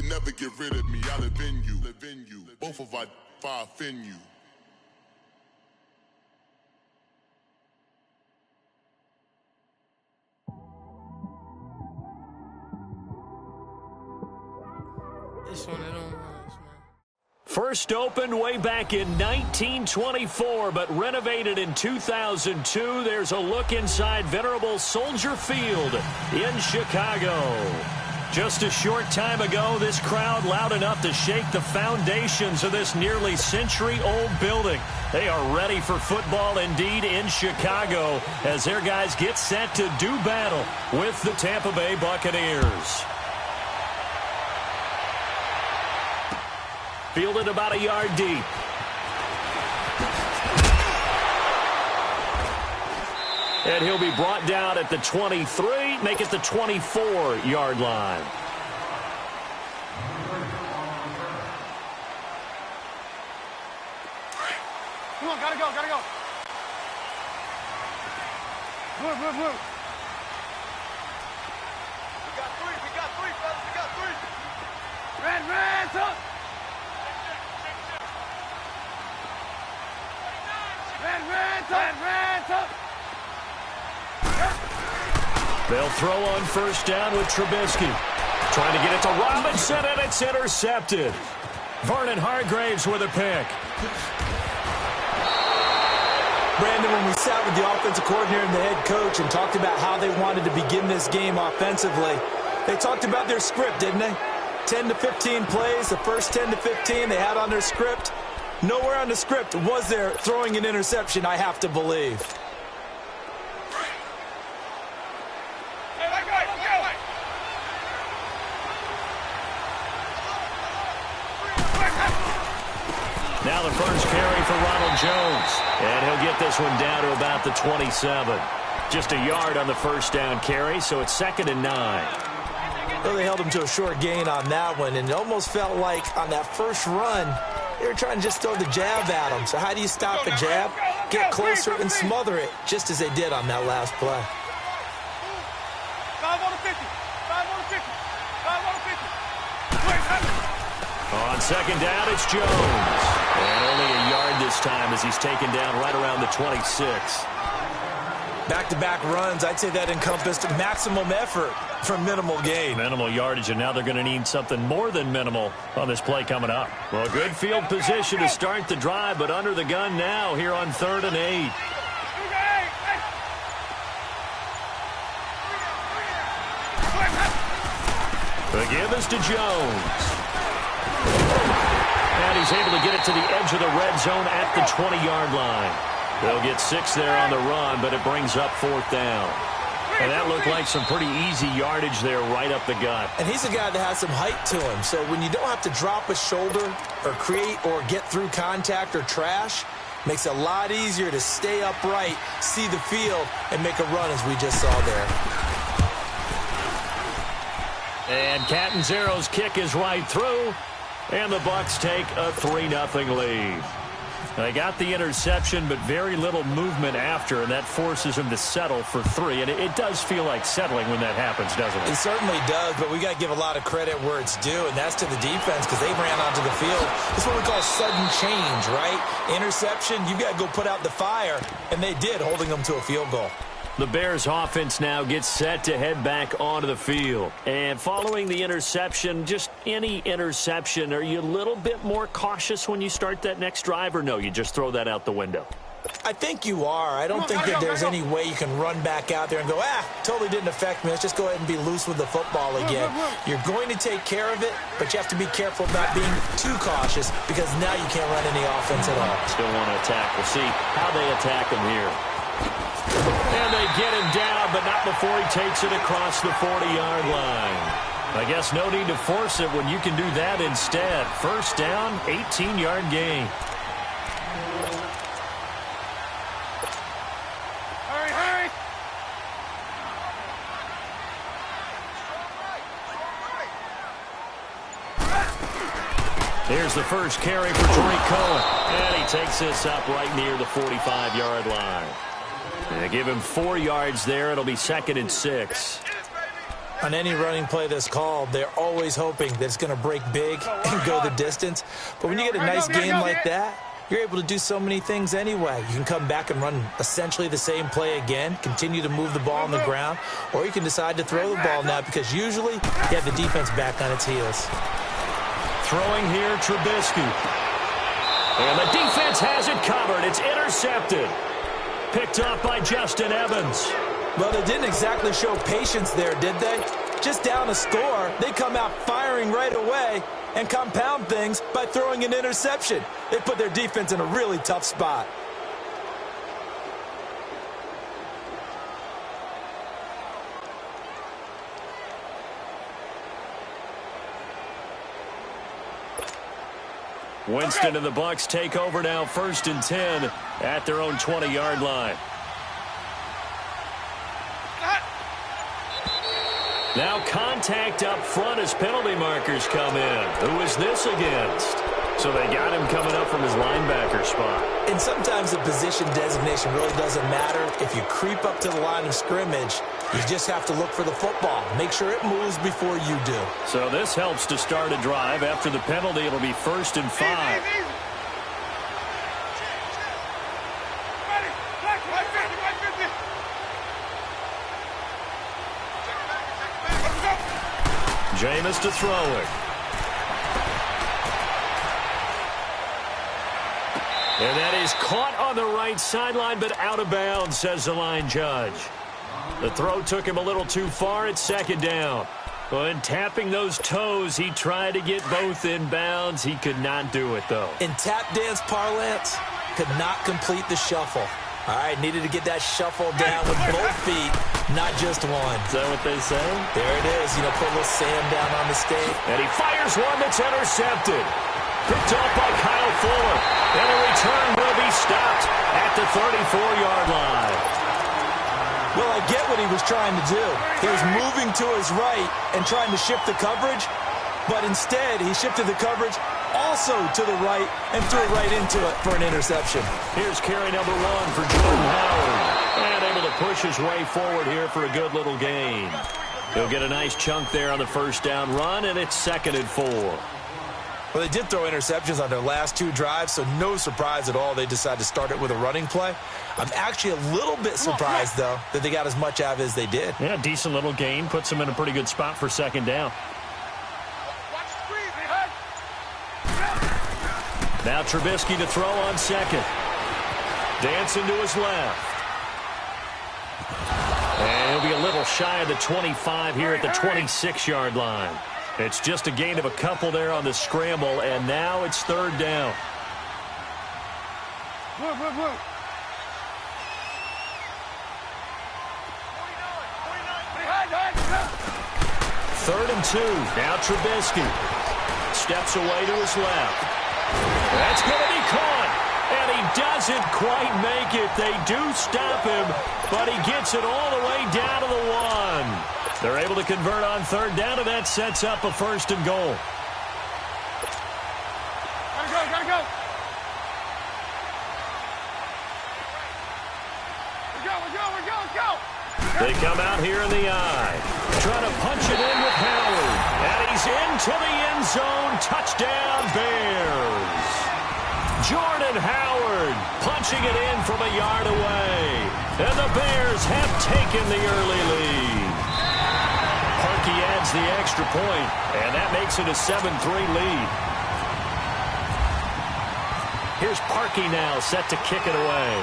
never get rid of me. I live in you. Both of our fire fin you. This one, I don't know. First opened way back in 1924, but renovated in 2002. There's a look inside venerable Soldier Field in Chicago. Just a short time ago, this crowd loud enough to shake the foundations of this nearly century-old building. They are ready for football indeed in Chicago as their guys get set to do battle with the Tampa Bay Buccaneers. Fielded about a yard deep. And he'll be brought down at the 23, make it the 24-yard line. Come on, gotta go. Move. We got three, fellas, we got three. Red, up. Red, up. They'll throw on first down with Trubisky. Trying to get it to Robinson, and it's intercepted. Vernon Hargraves with a pick. Brandon, when we sat with the offensive coordinator and the head coach and talked about how they wanted to begin this game offensively, they talked about their script, didn't they? 10 to 15 plays, the first 10 to 15 they had on their script. Nowhere on the script was there throwing an interception, I have to believe. Now the first carry for Ronald Jones. And he'll get this one down to about the 27. Just a yard on the first down carry, so it's 2nd and 9. Well, they held him to a short gain on that one, and it almost felt like on that first run, they were trying to just throw the jab at him. So how do you stop a jab? Get closer and smother it, just as they did on that last play. 5 on the 50. On second down, it's Jones. And only a yard this time as he's taken down right around the 26. Back-to-back runs, I'd say that encompassed maximum effort for minimal gain. Minimal yardage, and now they're going to need something more than minimal on this play coming up. Well, good field position to start the drive, but under the gun now here on 3rd and 8. The give is to Jones. And he's able to get it to the edge of the red zone at the 20-yard line. They'll get 6 there on the run, but it brings up 4th down. And that looked like some pretty easy yardage there right up the gut. And he's a guy that has some height to him. So when you don't have to drop a shoulder or create or get through contact or trash, makes it a lot easier to stay upright, see the field, and make a run as we just saw there. And Catanzaro's kick is right through. And the Bucs take a 3-0 lead. They got the interception, but very little movement after, and that forces him to settle for 3. And it does feel like settling when that happens, doesn't it? It certainly does, but we got to give a lot of credit where it's due, and that's to the defense because they ran onto the field. It's what we call sudden change, right? Interception, you got to go put out the fire, and they did, holding them to a field goal. The Bears offense now gets set to head back onto the field. And following the interception, just any interception, are you a little bit more cautious when you start that next drive, or no, you just throw that out the window? I think you are. I don't think that there's any way you can run back out there and go, totally didn't affect me. Let's just go ahead and be loose with the football again. You're going to take care of it, but you have to be careful about being too cautious because now you can't run any offense at all. Still want to attack. We'll see how they attack him here. And they get him down, but not before he takes it across the 40-yard line. I guess no need to force it when you can do that instead. First down, 18-yard gain. Hurry! Here's the first carry for Tariq Cohen. And he takes this up right near the 45-yard line. They give him 4 yards there. It'll be 2nd and 6. On any running play that's called, they're always hoping that it's going to break big and go the distance. But when you get a nice game like that, you're able to do so many things anyway. You can come back and run essentially the same play again, continue to move the ball on the ground, or you can decide to throw the ball now because usually you have the defense back on its heels. Throwing here, Trubisky. And the defense has it covered. It's intercepted. Picked up by Justin Evans. Well, they didn't exactly show patience there, did they? Just down a score, they come out firing right away and compound things by throwing an interception. They put their defense in a really tough spot. Winston and the Bucs take over now, 1st and 10 at their own 20-yard line. Now contact up front as penalty markers come in. Who is this against? So they got him coming up from his linebacker spot. And sometimes the position designation really doesn't matter. If you creep up to the line of scrimmage, you just have to look for the football. Make sure it moves before you do. So this helps to start a drive. After the penalty, it'll be 1st and 5. Jameis to throw it. And that is caught on the right sideline, but out of bounds, says the line judge. The throw took him a little too far at 2nd down. When tapping those toes, he tried to get both in bounds. He could not do it, though. In tap dance parlance, could not complete the shuffle. All right, needed to get that shuffle down with both feet, not just one. Is that what they say? There it is. You know, put a little sand down on the stake. And he fires one that's intercepted. Picked up by Kyle Fuller. And a return will be stopped at the 34-yard line. Well, I get what he was trying to do. He was moving to his right and trying to shift the coverage, but instead he shifted the coverage also to the right and threw it right into it for an interception. Here's carry number 1 for Jordan Howard. And able to push his way forward here for a good little gain. He'll get a nice chunk there on the 1st down run, and it's 2nd and 4. Well, they did throw interceptions on their last 2 drives, so no surprise at all they decided to start it with a running play. I'm actually a little bit surprised, though, that they got as much out of it as they did. Yeah, decent little gain. Puts them in a pretty good spot for 2nd down. Now Trubisky to throw on 2nd. Dancing to his left. And he'll be a little shy of the 25 here at the 26-yard line. It's just a gain of a couple there on the scramble, and now it's 3rd down. Third and 2. Now Trubisky steps away to his left. That's going to be caught, and he doesn't quite make it. They do stop him, but he gets it all the way down to the 1. They're able to convert on 3rd down, and that sets up a 1st and goal. Gotta go. Let's go. They come out here in the eye. Trying to punch it in with Howard. And he's into the end zone. Touchdown, Bears. Jordan Howard punching it in from a yard away. And the Bears have taken the early lead. Parkey adds the extra point, and that makes it a 7-3 lead. Here's Parkey now, set to kick it away.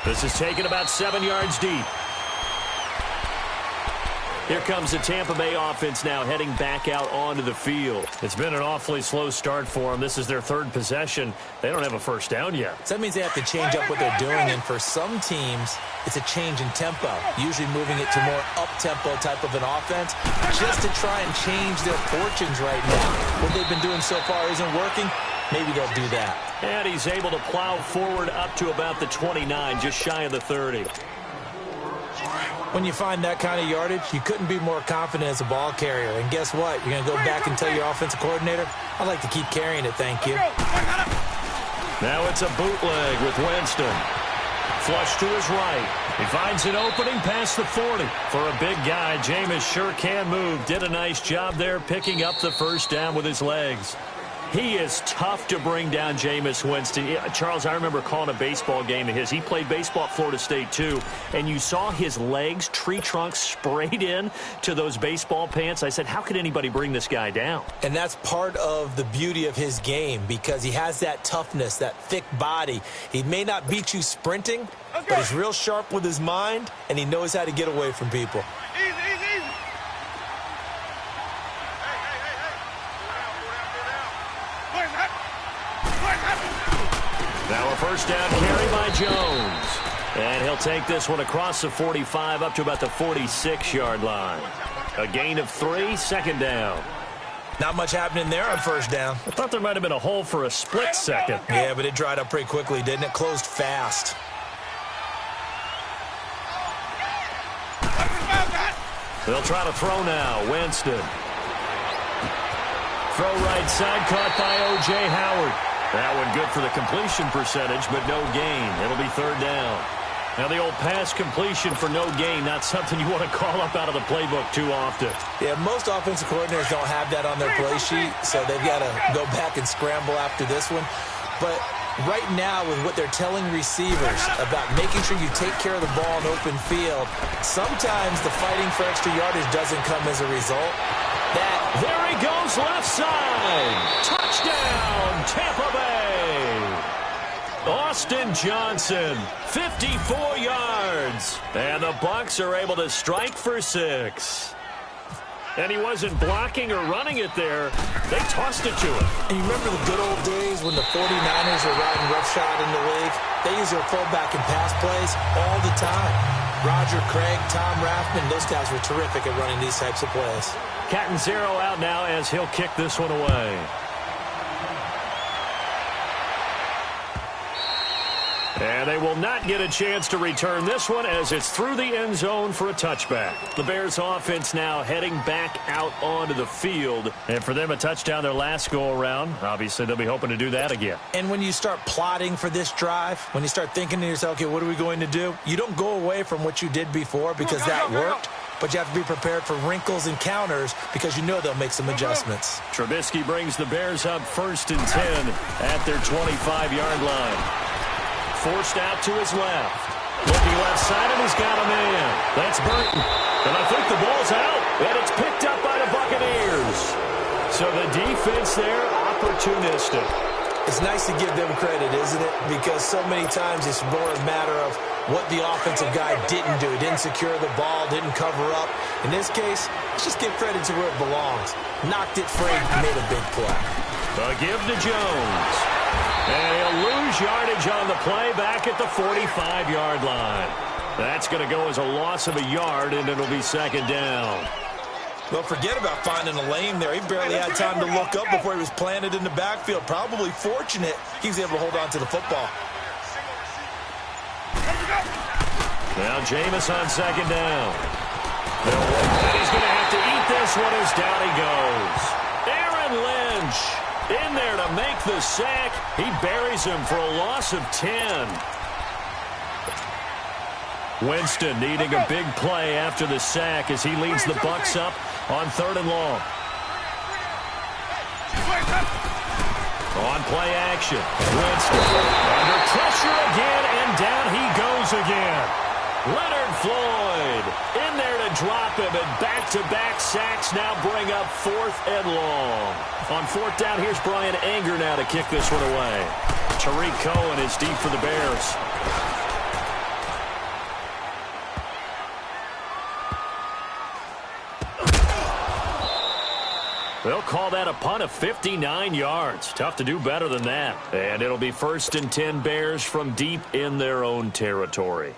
This is taken about 7 yards deep. Here comes the Tampa Bay offense now heading back out onto the field. It's been an awfully slow start for them. This is their 3rd possession. They don't have a 1st down yet. So that means they have to change up what they're doing, and for some teams, it's a change in tempo, usually moving it to more up-tempo type of an offense, just to try and change their fortunes right now. What they've been doing so far isn't working. Maybe they'll do that. And he's able to plow forward up to about the 29, just shy of the 30. When you find that kind of yardage, you couldn't be more confident as a ball carrier. And guess what? You're going to go back and tell your offensive coordinator, I'd like to keep carrying it, thank you. Now it's a bootleg with Winston. Flush to his right. He finds an opening past the 40. For a big guy, Jameis sure can move. Did a nice job there picking up the first down with his legs. He is tough to bring down, Jameis Winston. Charles, I remember calling a baseball game of his. He played baseball at Florida State, too. And you saw his legs, tree trunks sprayed in to those baseball pants. I said, how could anybody bring this guy down? And that's part of the beauty of his game because he has that toughness, that thick body. He may not beat you sprinting, but he's real sharp with his mind, and he knows how to get away from people. Easy, easy, easy. Now a first down carry by Jones. And he'll take this one across the 45 up to about the 46-yard line. A gain of 3, second down. Not much happening there on first down. I thought there might have been a hole for a split second. Yeah, but it dried up pretty quickly, didn't it? Closed fast. They'll try to throw now. Winston. Throw right side, caught by O.J. Howard. That one good for the completion percentage, but no gain. It'll be third down. Now the old pass completion for no gain, not something you want to call up out of the playbook too often. Yeah, most offensive coordinators don't have that on their play sheet, so they've got to go back and scramble after this one. But right now, with what they're telling receivers about making sure you take care of the ball in open field, sometimes the fighting for extra yardage doesn't come as a result. There he goes, left side. Touchdown, Tampa Bay. Austin Johnson, 54 yards. And the Bucs are able to strike for 6. And he wasn't blocking or running it there. They tossed it to him. And you remember the good old days when the 49ers were riding roughshod in the league? They use their fullback and pass plays all the time. Roger Craig, Tom Rathman, those guys were terrific at running these types of plays. Catanzaro out now as he'll kick this one away. And they will not get a chance to return this one as it's through the end zone for a touchback. The Bears offense now heading back out onto the field. And for them, a touchdown their last go-around. Obviously, they'll be hoping to do that again. And when you start plotting for this drive, when you start thinking to yourself, okay, what are we going to do? You don't go away from what you did before because that worked. But you have to be prepared for wrinkles and counters because you know they'll make some adjustments. Trubisky brings the Bears up 1st and 10 at their 25-yard line. Forced out to his left. Looking left side, and he's got a man. That's Burton. And I think the ball's out. And it's picked up by the Buccaneers. So the defense there, opportunistic. It's nice to give them credit, isn't it? Because so many times it's more a matter of what the offensive guy didn't do. Didn't secure the ball, didn't cover up. In this case, let's just give credit to where it belongs. Knocked it free, made a big play. A give to Jones. And he'll lose yardage on the play back at the 45-yard line. That's going to go as a loss of a yard, and it'll be second down. Well, forget about finding a lane there. He barely had time to look up before he was planted in the backfield. Probably fortunate he was able to hold on to the football. Now Jameis on second down. And he's going to have to eat this one as down he goes. Aaron Lynch in there to make the sack. He buries him for a loss of 10. Winston needing a big play after the sack as he leads the Bucs up on 3rd and long. On play action. Winston under pressure again, and down he goes again. Leonard Floyd in there to drop him, and back-to-back sacks now bring up 4th and long. On 4th down, here's Brian Anger now to kick this one away. Tariq Cohen is deep for the Bears. They'll call that a punt of 59 yards. Tough to do better than that. And it'll be 1st and 10 Bears from deep in their own territory.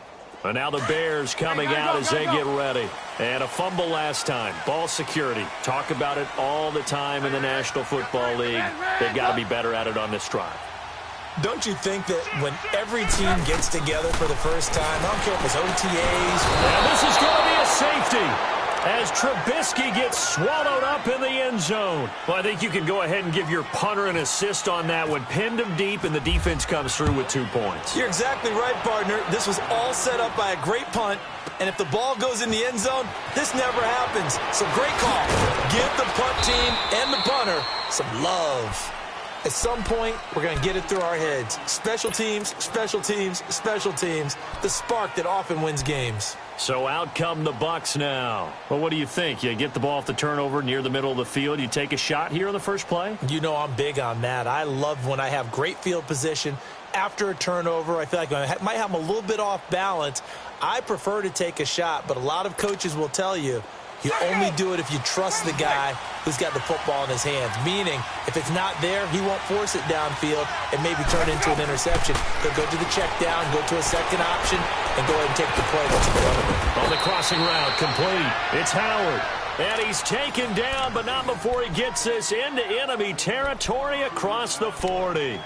And now the Bears coming out as they get ready. And a fumble last time. Ball security. Talk about it all the time in the National Football League. They've got to be better at it on this drive. Don't you think that when every team gets together for the first time, I don't care if it's OTAs. And this is going to be a safety. as Trubisky gets swallowed up in the end zone. Well, I think you can go ahead and give your punter an assist on that one. Pinned him deep, and the defense comes through with 2 points. You're exactly right, partner. This was all set up by a great punt, and if the ball goes in the end zone, this never happens. So great call. Give the punt team and the punter some love. At some point, we're going to get it through our heads. Special teams, special teams, special teams. The spark that often wins games. So out come the Bucs now. Well, what do you think? You get the ball off the turnover near the middle of the field. You take a shot here on the first play? You know I'm big on that. I love when I have great field position after a turnover. I feel like I might have them a little bit off balance. I prefer to take a shot, but a lot of coaches will tell you only do it if you trust the guy who's got the football in his hands. Meaning, if it's not there, he won't force it downfield and maybe turn it into an interception. He'll go to the check down, go to a second option, and go ahead and take the play that's in front of him. On the crossing route, complete. It's Howard. And he's taken down, but not before he gets this into enemy territory across the 40.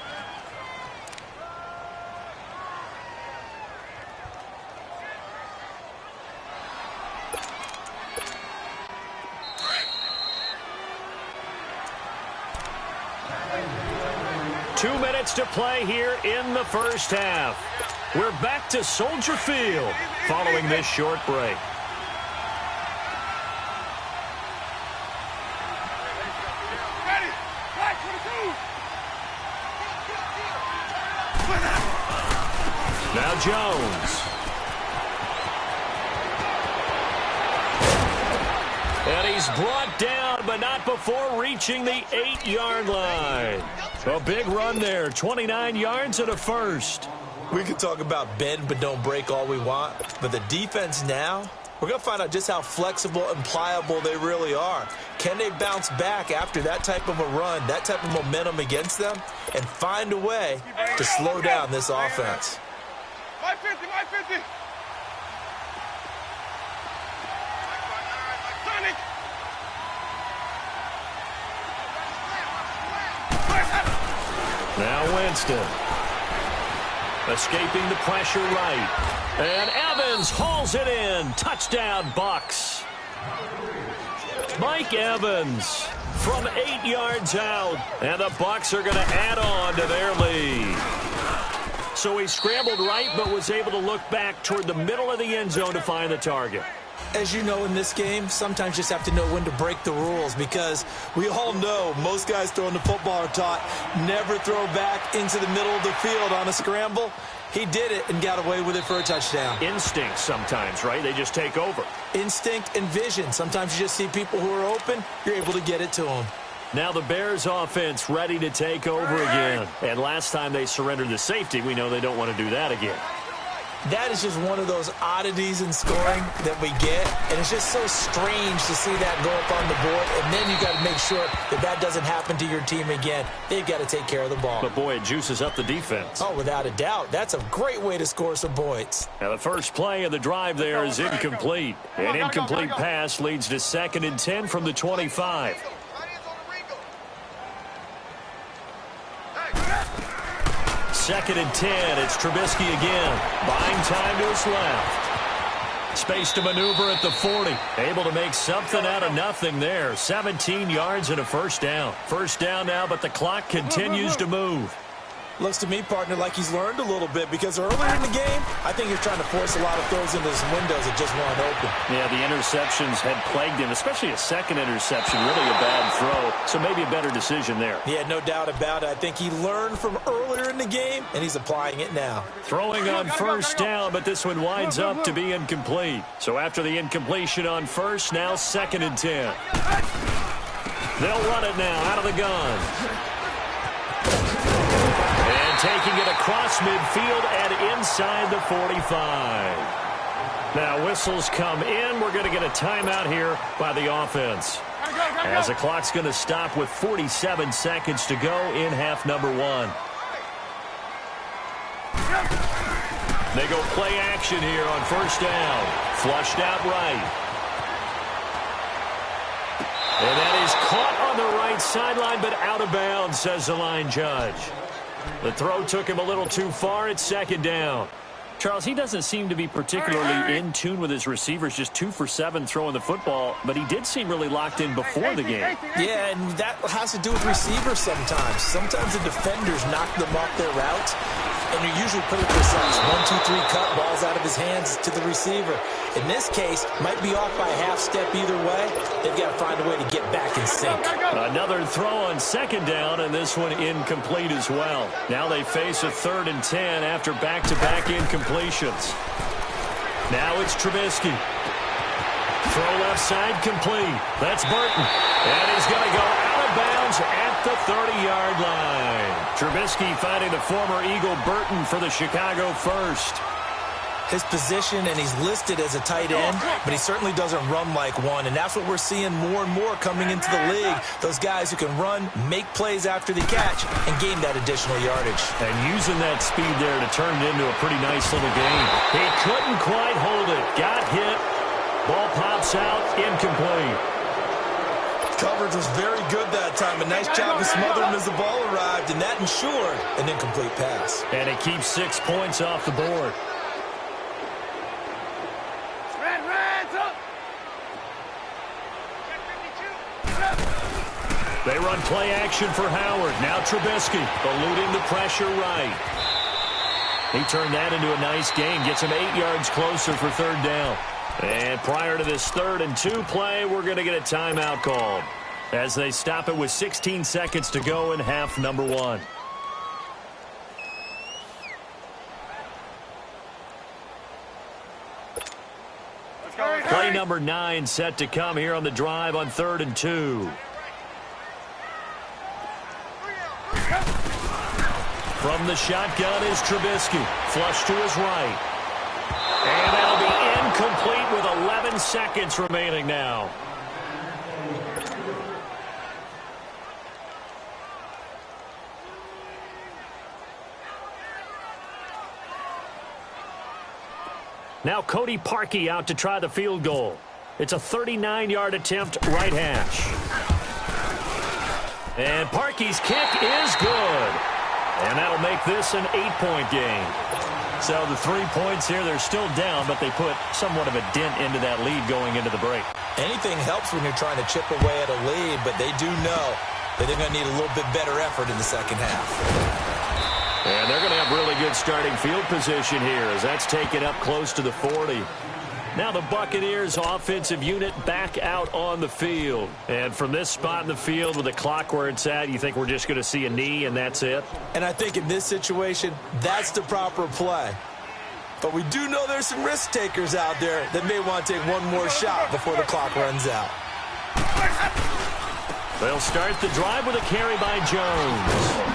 Two minutes to play here in the first half. We're back to Soldier Field following this short break. Now Jones. And he's brought down, but not before reaching the 8-yard line. A big run there, 29 yards and a first. We can talk about bend but don't break all we want, but the defense now, we're going to find out just how flexible and pliable they really are. Can they bounce back after that type of a run, that type of momentum against them, and find a way to slow down this offense? My 50, my 50. Sonic. Now Winston. Escaping the pressure right. And Evans hauls it in. Touchdown, Bucs. Mike Evans from 8 yards out. And the Bucs are going to add on to their lead. So he scrambled right, but was able to look back toward the middle of the end zone to find the target. As you know, in this game, sometimes you just have to know when to break the rules, because we all know most guys throwing the football are taught never throw back into the middle of the field on a scramble. He did it and got away with it for a touchdown. Instinct sometimes, right? They just take over. Instinct and vision. Sometimes you just see people who are open, you're able to get it to them. Now the Bears offense ready to take over again. And last time they surrendered the safety, we know they don't want to do that again. That is just one of those oddities in scoring that we get, and it's just so strange to see that go up on the board, and then you got to make sure that that doesn't happen to your team again. They've got to take care of the ball. But boy, it juices up the defense. Oh, without a doubt. That's a great way to score some points. Now the first play of the drive there is incomplete. An incomplete pass leads to 2nd and 10 from the 25. Second and 10. It's Trubisky again. Buying time to his left. Space to maneuver at the 40. Able to make something out of nothing there. 17 yards and a first down. First down now, but the clock continues to move. Looks to me, partner, like he's learned a little bit, because earlier in the game, I think he's trying to force a lot of throws into some windows that just weren't open. Yeah, the interceptions had plagued him, especially a second interception. Really a bad throw, so maybe a better decision there. Yeah, no doubt about it. I think he learned from earlier in the game, and he's applying it now. Throwing on first down, but this one winds up to be incomplete. So after the incompletion on first, now 2nd and 10. They'll run it now out of the gun. And taking it across midfield and inside the 45. Now whistles come in. We're going to get a timeout here by the offense, as the clock's going to stop with 47 seconds to go in half number 1. They go play action here on first down. Flushed out right. And that is caught on the right sideline, but out of bounds, says the line judge. The throw took him a little too far. It's 2nd down. Charles, he doesn't seem to be particularly in tune with his receivers, just 2 for 7 throwing the football, but he did seem really locked in before the game. Yeah, and that has to do with receivers sometimes. Sometimes the defenders knock them off their routes, and they're usually pretty precise. 1, 2, 3 cut, balls out of his hands to the receiver. In this case, might be off by a half step either way. They've got to find a way to get back in sync. Another throw on second down, and this one incomplete as well. Now they face a 3rd and 10 after back-to-back incompletions. Now it's Trubisky. Throw left side complete. That's Burton. And he's going to go out of bounds at the 30-yard line. Trubisky finding the former Eagle Burton for the Chicago first. His position, and he's listed as a tight end, but he certainly doesn't run like one, and that's what we're seeing more and more coming into the league. Those guys who can run, make plays after the catch, and gain that additional yardage. And using that speed there to turn it into a pretty nice little game. He couldn't quite hold it. Got hit. Ball pops out. Incomplete. Coverage was very good that time. A nice job of smothering him as the ball arrived, and that ensured an incomplete pass. And it keeps 6 points off the board. They run play action for Howard. Now Trubisky eluding the pressure right. He turned that into a nice gain. Gets him 8 yards closer for 3rd down. And prior to this 3rd and 2 play, we're going to get a timeout called as they stop it with 16 seconds to go in half number 1. Play number 9 set to come here on the drive on 3rd and 2. From the shotgun is Trubisky. Flush to his right. And that'll be incomplete with 11 seconds remaining now. Now Cody Parkey out to try the field goal. It's a 39-yard attempt, right hash. And Parkey's kick is good. And that'll make this an 8-point game. So the 3 points here, they're still down, but they put somewhat of a dent into that lead going into the break. Anything helps when you're trying to chip away at a lead, but they do know that they're going to need a little bit better effort in the second half. And they're going to have really good starting field position here as that's taken up close to the 40. Now the Buccaneers offensive unit back out on the field. And from this spot in the field with the clock where it's at, you think we're just going to see a knee and that's it? And I think in this situation, that's the proper play. But we do know there's some risk takers out there that may want to take one more shot before the clock runs out. They'll start the drive with a carry by Jones.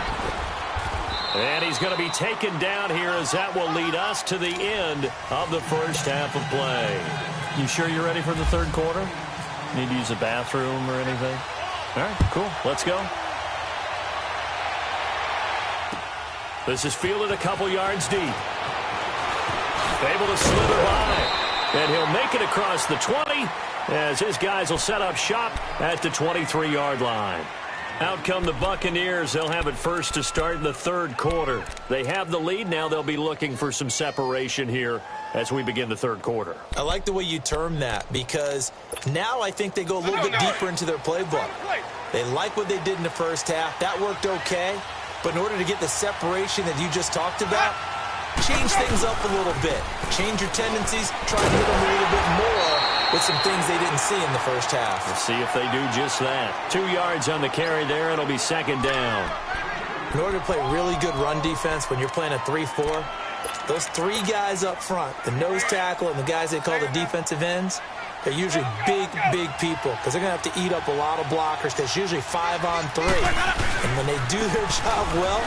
And he's going to be taken down here as that will lead us to the end of the first half of play. You sure you're ready for the 3rd quarter? Need to use a bathroom or anything? All right, cool. Let's go. This is fielded a couple yards deep. Able to slither by. And he'll make it across the 20 as his guys will set up shop at the 23-yard line. Out come the Buccaneers. They'll have it first to start in the 3rd quarter. They have the lead. Now they'll be looking for some separation here as we begin the 3rd quarter. I like the way you term that because now I think they go a little bit deeper into their playbook. They like what they did in the first half. That worked okay. But in order to get the separation that you just talked about, change things up a little bit. Change your tendencies. Try to hit them a little bit more with some things they didn't see in the first half. Let's see if they do just that. 2 yards on the carry there. It'll be 2nd down. In order to play really good run defense when you're playing a 3-4, those 3 guys up front, the nose tackle and the guys they call the defensive ends, they're usually big, big people because they're going to have to eat up a lot of blockers because it's usually 5-on-3. And when they do their job well,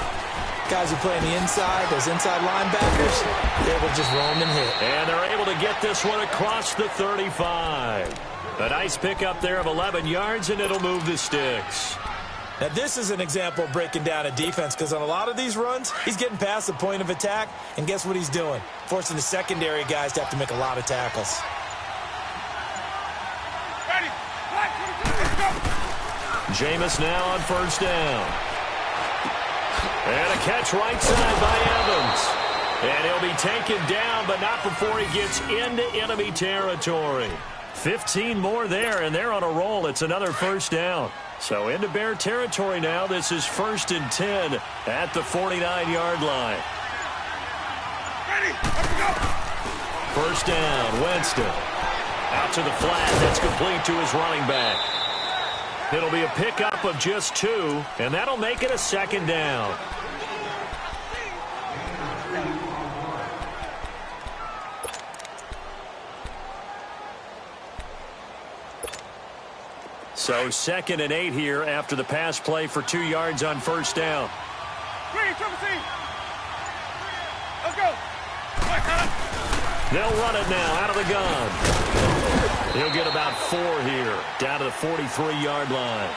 guys who play on the inside, those inside linebackers, they're able to just roam and hit. And they're able to get this one across the 35. A nice pickup there of 11 yards, and it'll move the sticks. Now, this is an example of breaking down a defense because on a lot of these runs, he's getting past the point of attack, and guess what he's doing? Forcing the secondary guys to have to make a lot of tackles. Jameis now on 1st down. And a catch right side by Evans. And he'll be taken down, but not before he gets into enemy territory. 15 more there, and they're on a roll. It's another first down. So into Bear territory now. This is 1st and 10 at the 49-yard line. Ready, let's go. First down, Winston. Out to the flat. That's complete to his running back. It'll be a pickup of just 2, and that'll make it a 2nd down. So 2nd and 8 here after the pass play for 2 yards on first down. Let's go. They'll run it now out of the gun. He'll get about 4 here, down to the 43-yard line.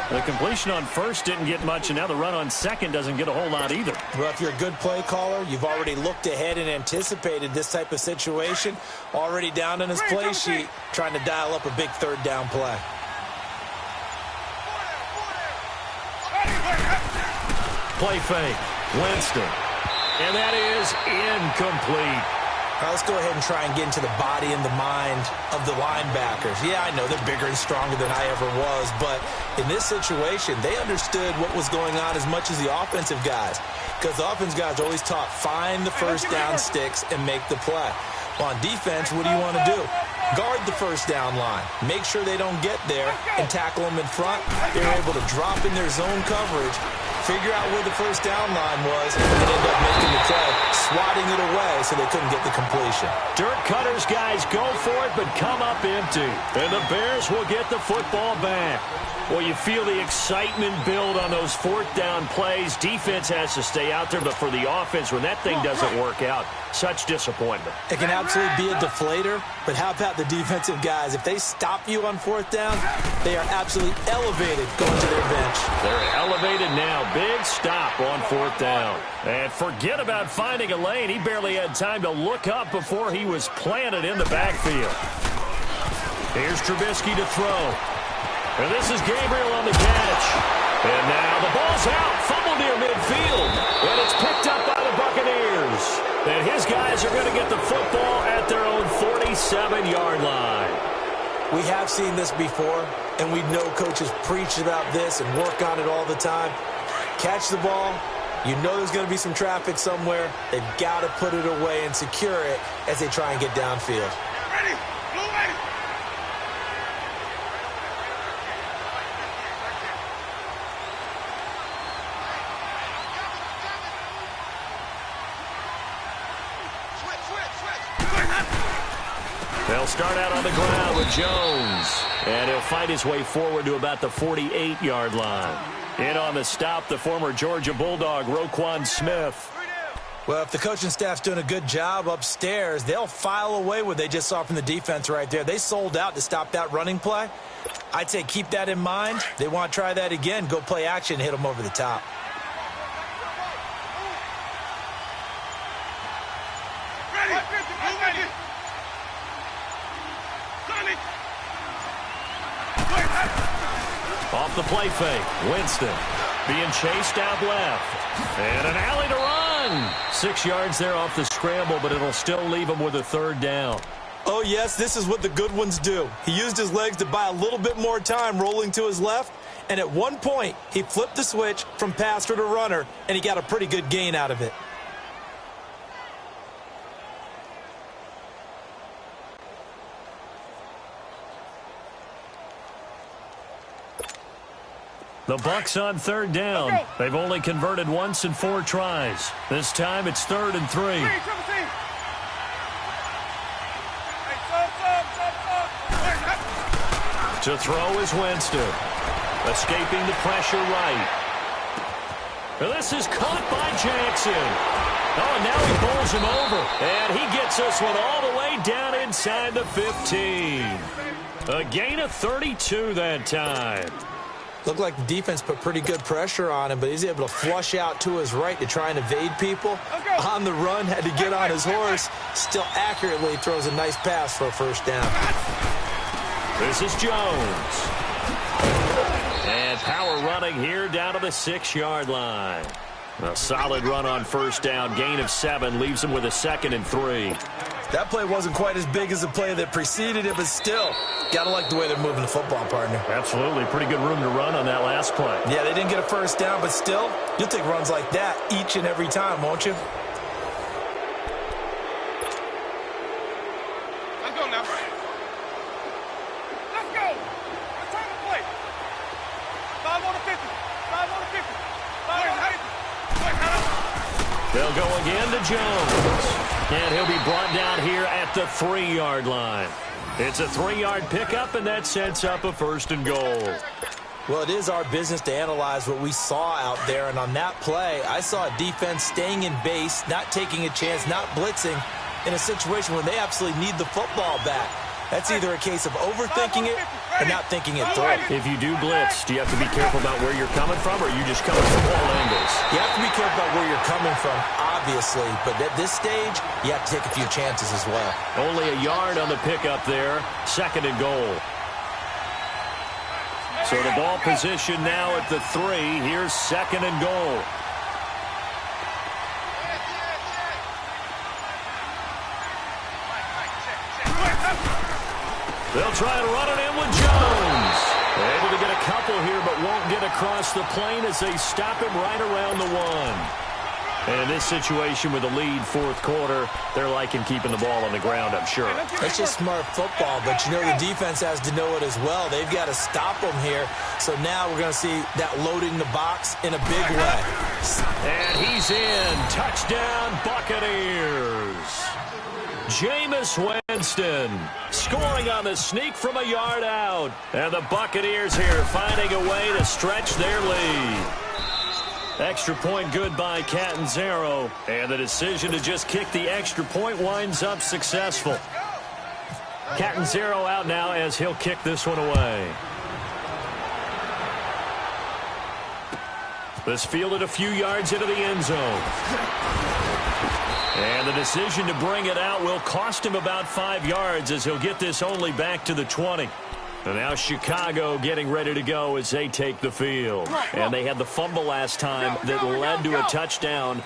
The completion on first didn't get much, and now the run on second doesn't get a whole lot either. Well, if you're a good play caller, you've already looked ahead and anticipated this type of situation. Already down on his play sheet, trying to dial up a big 3rd down play. Play fake, Winston. And that is incomplete. Now let's go ahead and try and get into the body and the mind of the linebackers. Yeah, I know they're bigger and stronger than I ever was, but in this situation, they understood what was going on as much as the offensive guys, because the offensive guys are always taught, find the first down sticks and make the play. Well, on defense, what do you want to do? Guard the first down line. Make sure they don't get there and tackle them in front. They were able to drop in their zone coverage, figure out where the first down line was, and end up making the play, swatting it away so they couldn't get the completion. Dirk Cutter's guys go for it, but come up empty. And the Bears will get the football back. Well, you feel the excitement build on those 4th down plays. Defense has to stay out there, but for the offense, when that thing doesn't work out, such disappointment. It can absolutely be a deflator, but how about the defensive guys? If they stop you on 4th down, they are absolutely elevated going to their bench. They're elevated now. Big stop on 4th down. And forget about finding a lane. He barely had time to look up before he was planted in the backfield. Here's Trubisky to throw. And this is Gabriel on the catch. And now the ball's out. Fumble near midfield. And it's picked up by the Buccaneers. And his guys are going to get the football at their own 47-yard line. We have seen this before, and we know coaches preach about this and work on it all the time. Catch the ball. You know there's going to be some traffic somewhere. They've got to put it away and secure it as they try and get downfield. Ready, blue ready. They'll start out on the ground with Jones. And he'll fight his way forward to about the 48-yard line. In on the stop, the former Georgia Bulldog, Roquan Smith. Well, if the coaching staff's doing a good job upstairs, they'll file away what they just saw from the defense right there. They sold out to stop that running play. I'd say keep that in mind. They want to try that again. Go play action, hit them over the top. Ready, ready. Off the play fake, Winston being chased out left. And an alley to run. 6 yards there off the scramble, but it'll still leave him with a 3rd down. Oh, yes, this is what the good ones do. He used his legs to buy a little bit more time rolling to his left, and at one point, he flipped the switch from passer to runner, and he got a pretty good gain out of it. The Bucs on 3rd down. Okay. They've only converted once in 4 tries. This time it's 3rd and 3. To throw is Winston. Escaping the pressure right. This is caught by Jackson. Oh, and now he pulls him over. And he gets this one all the way down inside the 15. A gain of 32 that time. Looked like the defense put pretty good pressure on him, but he's able to flush out to his right to try and evade people. On the run, had to get on his horse. Still accurately throws a nice pass for a 1st down. This is Jones. And power running here down to the 6-yard line. A solid run on first down. Gain of 7 leaves him with a 2nd and 3. That play wasn't quite as big as the play that preceded it, but still, got to like the way they're moving the football, partner. Absolutely. Pretty good room to run on that last play. Yeah, they didn't get a first down, but still, you'll take runs like that each and every time, won't you? Let's go now. Let's go. Return the play. 5 on the 50. 5 on the 50. 5 on the 50. They'll go again to Jones. And he'll be brought down here at the 3-yard line. It's a 3-yard pickup, and that sets up a 1st and goal. Well, it is our business to analyze what we saw out there, and on that play, I saw a defense staying in base, not taking a chance, not blitzing, in a situation where they absolutely need the football back. That's either a case of overthinking it or not thinking it through. If you do blitz, do you have to be careful about where you're coming from, or are you just coming from all angles? You have to be careful about where you're coming from, obviously, but at this stage, you have to take a few chances as well. Only a yard on the pickup there. 2nd and goal. So the ball position now at the 3. Here's 2nd and goal. They'll try to run it in with Jones. They're able to get a couple here, but won't get across the plane as they stop him right around the 1. And in this situation with a lead 4th quarter, they're liking keeping the ball on the ground, I'm sure. That's just smart football, but you know the defense has to know it as well. They've got to stop them here. So now we're going to see that loading the box in a big way. And he's in. Touchdown, Buccaneers. Jameis Winston scoring on the sneak from a yard out. And the Buccaneers here finding a way to stretch their lead. Extra point good by Catanzaro. And the decision to just kick the extra point winds up successful. Catanzaro out now as he'll kick this one away. This fielded a few yards into the end zone. And the decision to bring it out will cost him about 5 yards as he'll get this only back to the 20. And now Chicago getting ready to go as they take the field. And they had the fumble last time that led to a touchdown.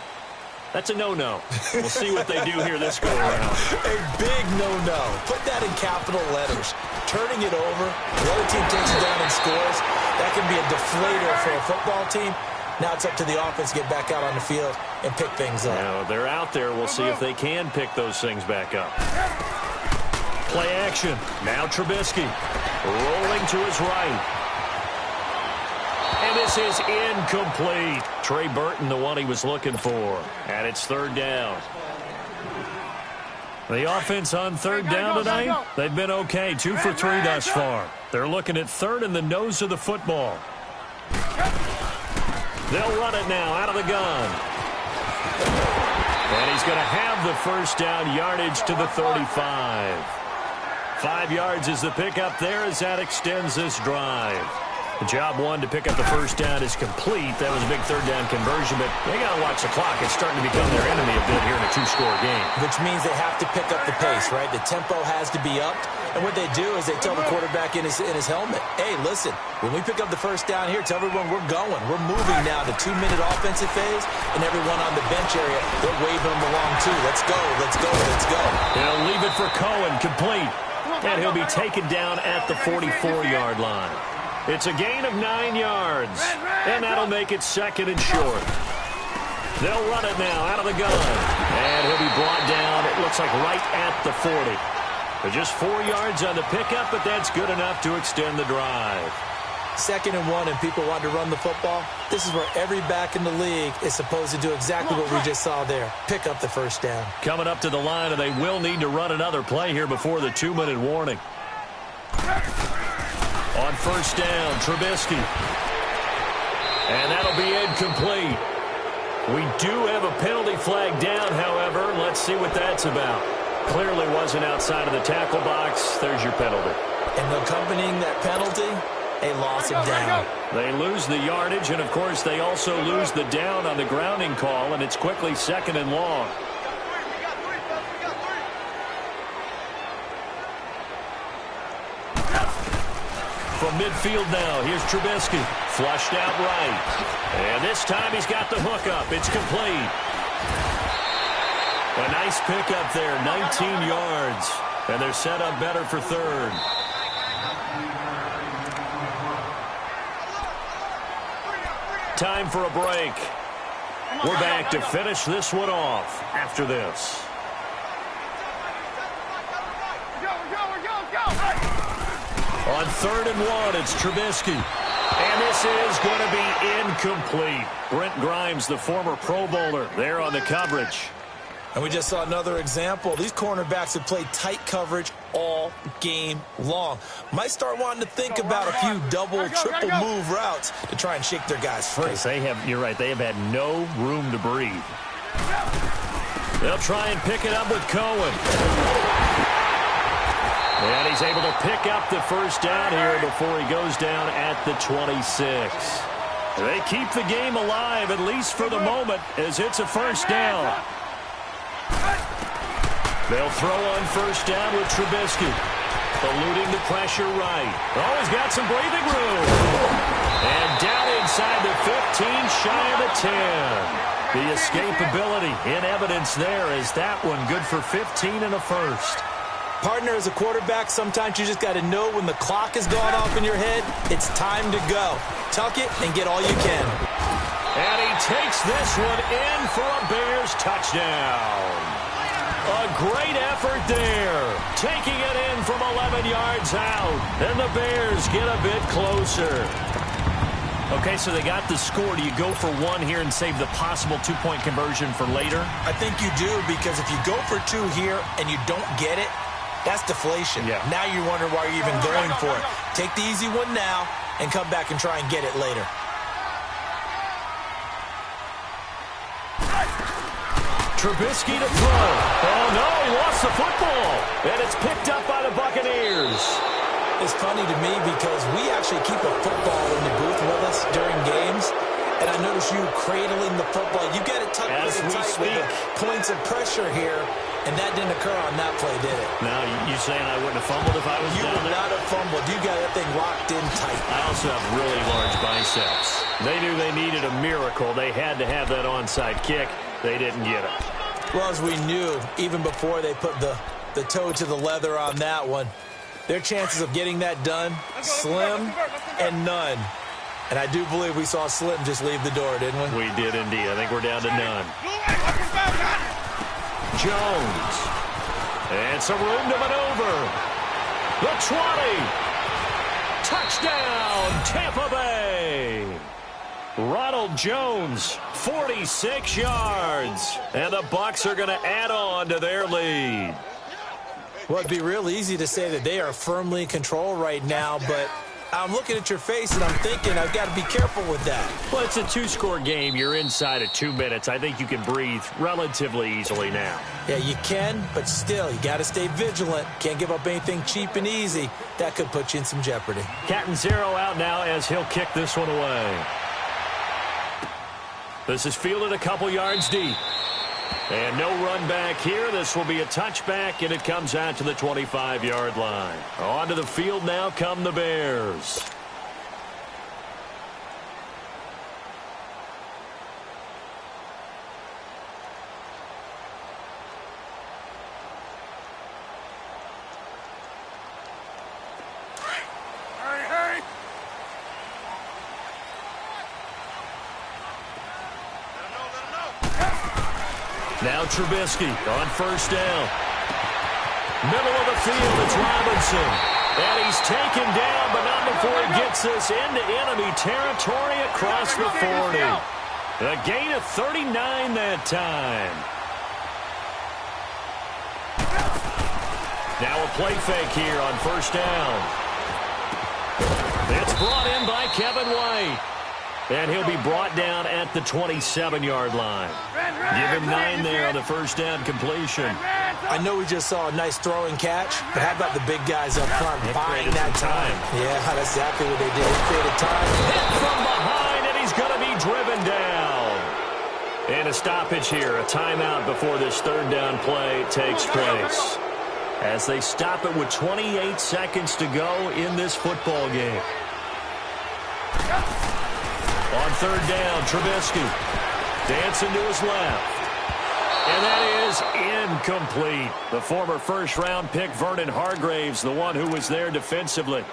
That's a no-no. We'll see what they do here this go-around. A big no-no. Put that in capital letters. Turning it over, the other team takes it down and scores. That can be a deflator for a football team. Now it's up to the offense to get back out on the field and pick things up. Now they're out there. We'll see if they can pick those things back up. Play action. Now Trubisky rolling to his right. And this is incomplete. Trey Burton, the one he was looking for. And it's 3rd down. The offense on 3rd down tonight, they've been okay. 2 for 3 thus far. They're looking at 3rd in the nose of the football. They'll run it now out of the gun. And he's going to have the 1st down, yardage to the 35. 5 yards is the pickup there as that extends this drive. The job 1 to pick up the 1st down is complete. That was a big 3rd down conversion, but they got to watch the clock. It's starting to become their enemy a bit here in a 2-score game. Which means they have to pick up the pace, right? The tempo has to be upped. And what they do is they tell the quarterback in his helmet, hey, listen, when we pick up the 1st down here, tell everyone we're going. We're moving now to 2-minute offensive phase, and everyone on the bench area, they're waving them along too. Let's go, let's go, let's go. They'll leave it for Cohen, complete. And he'll be taken down at the 44-yard line. It's a gain of 9 yards, and that'll make it 2nd and short. They'll run it now out of the gun, and he'll be brought down, it looks like right at the 40. But just 4 yards on the pickup, but that's good enough to extend the drive. 2nd and 1, and people want to run the football. This is where every back in the league is supposed to do exactly what we just saw there. Pick up the 1st down. Coming up to the line, and they will need to run another play here before the 2-minute warning. On 1st down, Trubisky. And that'll be incomplete. We do have a penalty flag down, however. Let's see what that's about. Clearly wasn't outside of the tackle box. There's your penalty. And accompanying that penalty, a loss of down. They lose the yardage, and, of course, they also lose the down on the grounding call, and it's quickly 2nd and long. From midfield now, here's Trubisky. Flushed out right. And this time he's got the hook up. It's complete. A nice pickup there, 19 yards. And they're set up better for third. Time for a break. We're back to finish this one off after this. On 3rd and 1, it's Trubisky. And this is going to be incomplete. Brent Grimes, the former Pro Bowler, there on the coverage. And we just saw another example. These cornerbacks have played tight coverage all game long. Might start wanting to think about a few double, triple move routes to try and shake their guys free. You're right, they have had no room to breathe. They'll try and pick it up with Cohen. And he's able to pick up the first down here before he goes down at the 26. They keep the game alive, at least for the moment, as it's a first down. They'll throw on first down with Trubisky. Eluding the pressure right. Oh, he's got some breathing room. And down inside the 15, shy of the 10. The escapability in evidence there is that one good for 15 and a first. Partner, as a quarterback, sometimes you just got to know when the clock has gone off in your head, it's time to go. Tuck it and get all you can. And he takes this one in for a Bears touchdown. A great effort there. Taking it in from 11 yards out. And the Bears get a bit closer. Okay, so they got the score. Do you go for one here and save the possible two-point conversion for later? I think you do, because if you go for two here and you don't get it, that's deflation. Yeah. Now you wonder why you're even going for it. Take the easy one now and come back and try and get it later. Trubisky to throw. Oh, no, he lost the football. And it's picked up by the Buccaneers. It's funny to me because we actually keep a football in the booth with us during games. And I notice you cradling the football. You get it tucked as we speak. Points of pressure here. And that didn't occur on that play, did it? Now, you saying I wouldn't have fumbled if I was down there? You would not have fumbled. You got that thing locked in tight. I also have really large biceps. They knew they needed a miracle. They had to have that onside kick. They didn't get it. Well, as we knew, even before they put the toe to the leather on that one, their chances of getting that done, slim and none. And I do believe we saw Slim just leave the door, didn't we? We did indeed. I think we're down to none. Jones. And some room to maneuver. The 20. Touchdown, Tampa Bay. Ronald Jones, 46 yards. And the Bucs are going to add on to their lead. Well, it'd be real easy to say that they are firmly in control right now, but I'm looking at your face and I'm thinking I've got to be careful with that. Well, it's a two-score game. You're inside of 2 minutes. I think you can breathe relatively easily now. Yeah, you can, but still, you got to stay vigilant. Can't give up anything cheap and easy. That could put you in some jeopardy. Catanzaro out now as he'll kick this one away. This is fielded a couple yards deep. And no run back here. This will be a touchback, and it comes out to the 25-yard line. Onto the field now come the Bears. Now Trubisky on first down. Middle of the field, it's Robinson. And he's taken down, but not before he gets this into enemy territory across the 40. A gain of 39 that time. Now a play fake here on first down. It's brought in by Kevin White. And he'll be brought down at the 27-yard line. Give him 9 there on the first down completion. I know we just saw a nice throw and catch, but how about the big guys up front buying that time? Yeah, that's exactly what they did. They created time. Hit from behind, and he's going to be driven down. And a stoppage here, a timeout before this third down play takes place. as they stop it with 28 seconds to go in this football game. On third down, Trubisky dancing to his left. And that is incomplete. The former first-round pick, Vernon Hargreaves, the one who was there defensively.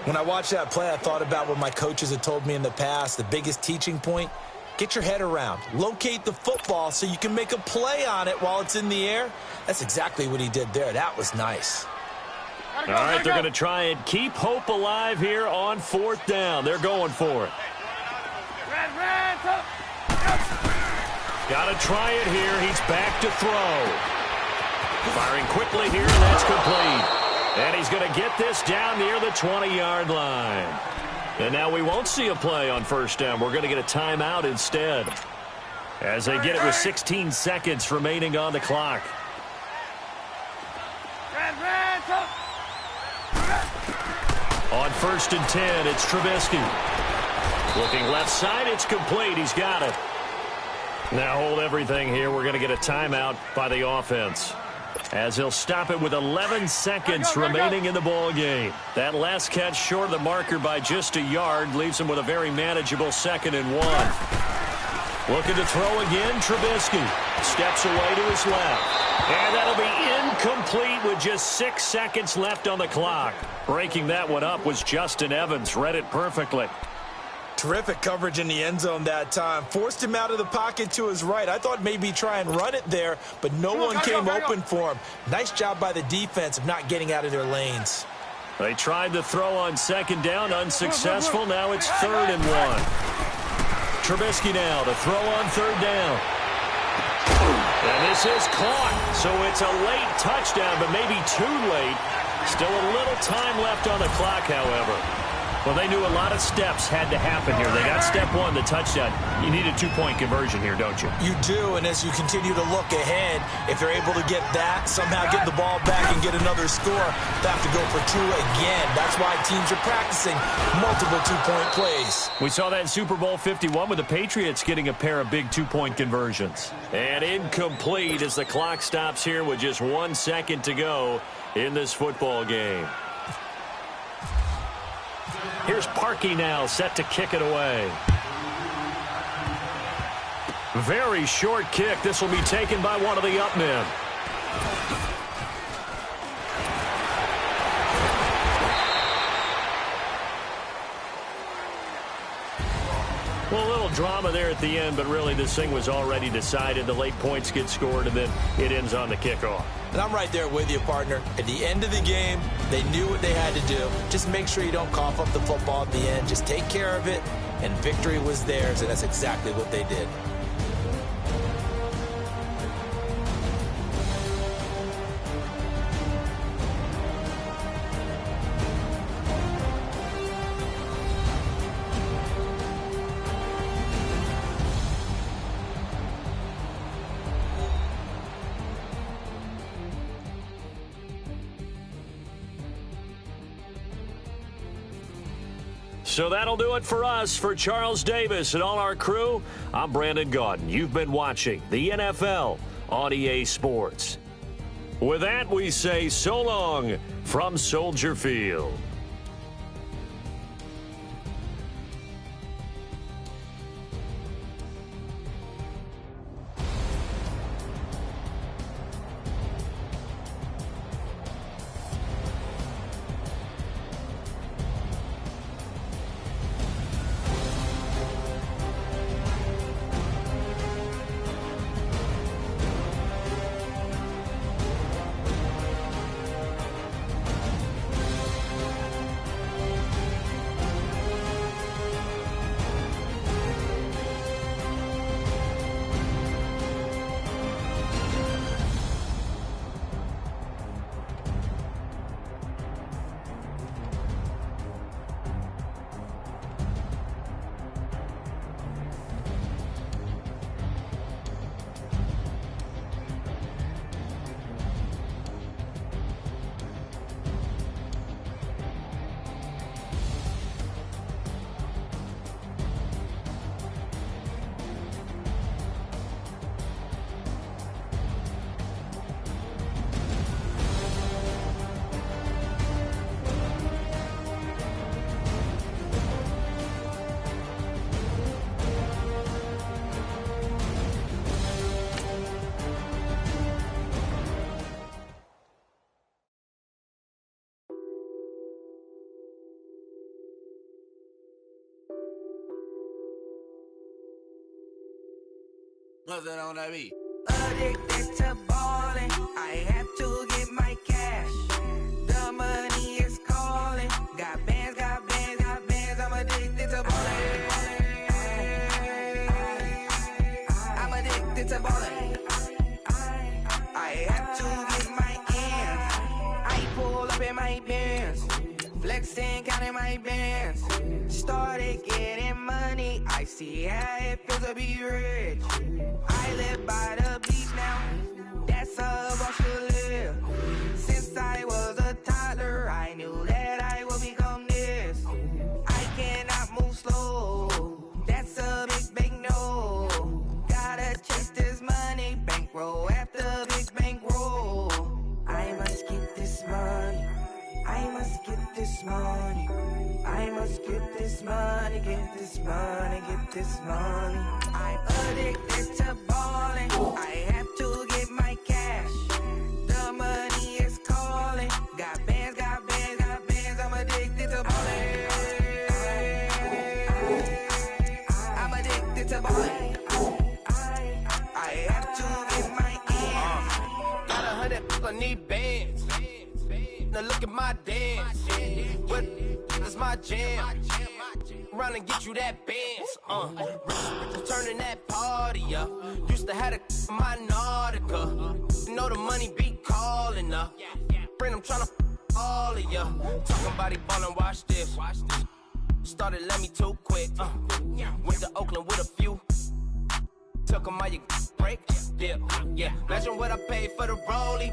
When I watched that play, I thought about what my coaches had told me in the past. The biggest teaching point, get your head around. Locate the football so you can make a play on it while it's in the air. That's exactly what he did there. That was nice. All right, they're going to try and keep hope alive here on fourth down. They're going for it. Got to try it here. He's back to throw. Firing quickly here, and that's complete. And he's going to get this down near the 20-yard line. And now we won't see a play on first down. We're going to get a timeout instead, as they get it with 16 seconds remaining on the clock. On first and 10, it's Trubisky. Looking left side, it's complete. He's got it. Now hold everything here. We're going to get a timeout by the offense, as he'll stop it with 11 seconds remaining in the ball game. That last catch short of the marker by just a yard leaves him with a very manageable 2nd and 1. Looking to throw again, Trubisky steps away to his left. And that'll be incomplete with just 6 seconds left on the clock. Breaking that one up was Justin Evans. Read it perfectly. Terrific coverage in the end zone that time. Forced him out of the pocket to his right. I thought maybe try and run it there, but no one came open for him. Nice job by the defense of not getting out of their lanes. They tried to throw on second down, unsuccessful. Now it's 3rd and 1. Trubisky now to throw on third down. And this is caught. So it's a late touchdown, but maybe too late. Still a little time left on the clock, however. Well, they knew a lot of steps had to happen here. They got step 1, the touchdown. You need a 2-point conversion here, don't you? You do, and as you continue to look ahead, if they're able to get that, somehow get the ball back and get another score, they have to go for 2 again. That's why teams are practicing multiple 2-point plays. We saw that in Super Bowl 51 with the Patriots getting a pair of big 2-point conversions. And incomplete as the clock stops here with just 1 second to go in this football game. Here's Parkey now, set to kick it away. Very short kick. This will be taken by one of the up men. Well, a little drama there at the end, but really this thing was already decided. The late points get scored, and then it ends on the kickoff. And I'm right there with you, partner. At the end of the game, they knew what they had to do. Just make sure you don't cough up the football at the end. Just take care of it, and victory was theirs, and that's exactly what they did. So that'll do it for us. For Charles Davis and all our crew, I'm Brandon Gaudin. You've been watching the NFL on EA Sports. With that, we say so long from Soldier Field. What's that on that beat? Addicted to ballin', I have to get my cash. The money is calling. Got bands, got bands, got bands. I'm addicted to ballin'. I'm addicted to ballin'. I have to get my ends. I pull up in my bands, flexing, counting my bands. Started getting money. I see how it feels to be rich. I live by the beach now. That's how I should live. Since I was a toddler, I knew that I would become this. I cannot move slow. That's a big no. Gotta chase this money, bankroll after big bankroll. I must get this money. I must get this money. I must get this money, get this money, get this money. I'm addicted to ballin'. I have to get my cash. The money is calling. Got bands, got bands, got bands. I'm addicted to ballin'. I'm addicted to ballin'. I have to get my ends. Got 100, I need bands. Now look at my dance. What is my jam? Run and get you that bands. Turning that party up. Used to have a my Nautica. You know the money be calling up. Friend, I'm tryna all of ya. Talking about it ballin', watch this. Started let me too quick. Went to Oakland with a few. Took 'em all you break. Dip. Yeah. Imagine what I paid for the rollie.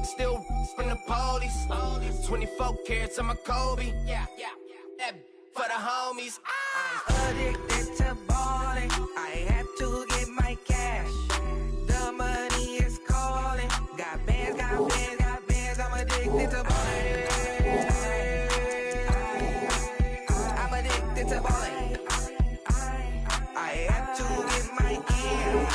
Still from the police. 24 carats on my Kobe. Yeah. That for the homies. I'm addicted to ballin'. I have to get my cash. The money is calling. Got bands, got bands, got bands. I'm addicted to ballin'. I'm addicted to ballin'. I have to get my ends.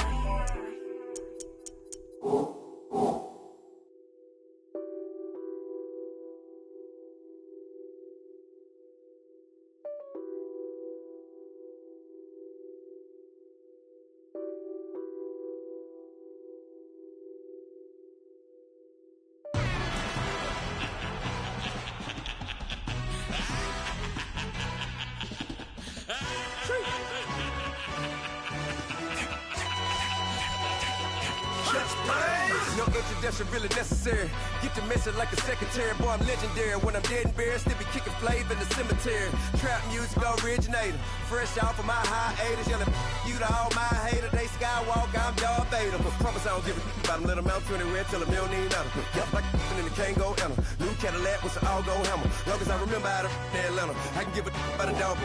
No introduction really necessary. Get the message like a secretary. Boy, I'm legendary. When I'm dead and buried, still be kicking flavor in the cemetery. Trap music originator. Fresh off of my hiatus. Yelling you to all my haters. They skywalk, I'm Darth Vader. Promise I don't give a about them. Let them out 20 red till a $1 million. Yep, like in the Kango enter. New Cadillac with an all-go hammer. Long as I remember how to Atlanta. I can give a about a dog.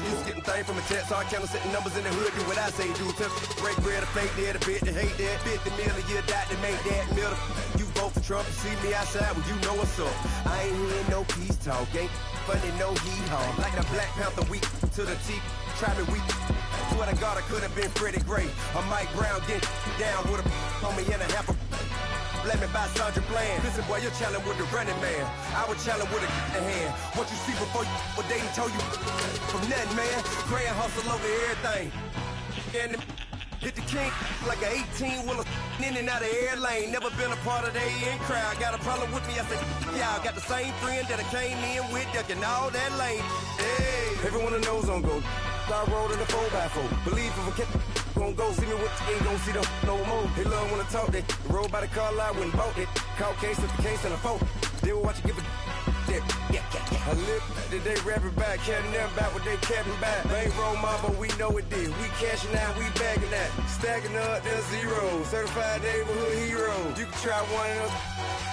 Just getting things from a text. So I count setting numbers in the hood. Do what I say do. Break bread, a fake dead, a bit to hate that. 50 million, you die to make that middle. You vote for Trump, you see me outside, well, you know what's up. I ain't hearing no peace talk, ain't funny, no heat hog. Like the Black Panther week to the teeth, try me weak. Swear to God, I could have been Freddie Gray. Or Mike Brown get down with a homie and a half a. Let me buy Sandra Bland. Listen, boy, you're challenging with the running man. I was challenging with a hand. What you see before you, what they done told you from nothing, man. Grand hustle over everything. And hit the king like an 18-wheeler in and out of air lane. Never been a part of the in crowd. Got a problem with me, I said, y'all got the same friend that I came in with, ducking all that lane. Hey, everyone that knows on go. I rolled in the 4x4. Believe if a kid gon' go see me with the ain't gon' see them no more. They love when I talk, they roll by the car lot, went and bought it. Caught case at the case and a phone. They will watch you give a yeah. I live that they rapping back, carrying them back what they capping back. Bankroll mama, we know it did. We cashing out, we bagging that. Stacking up, there's zero. Certified neighborhood hero. You can try one of them,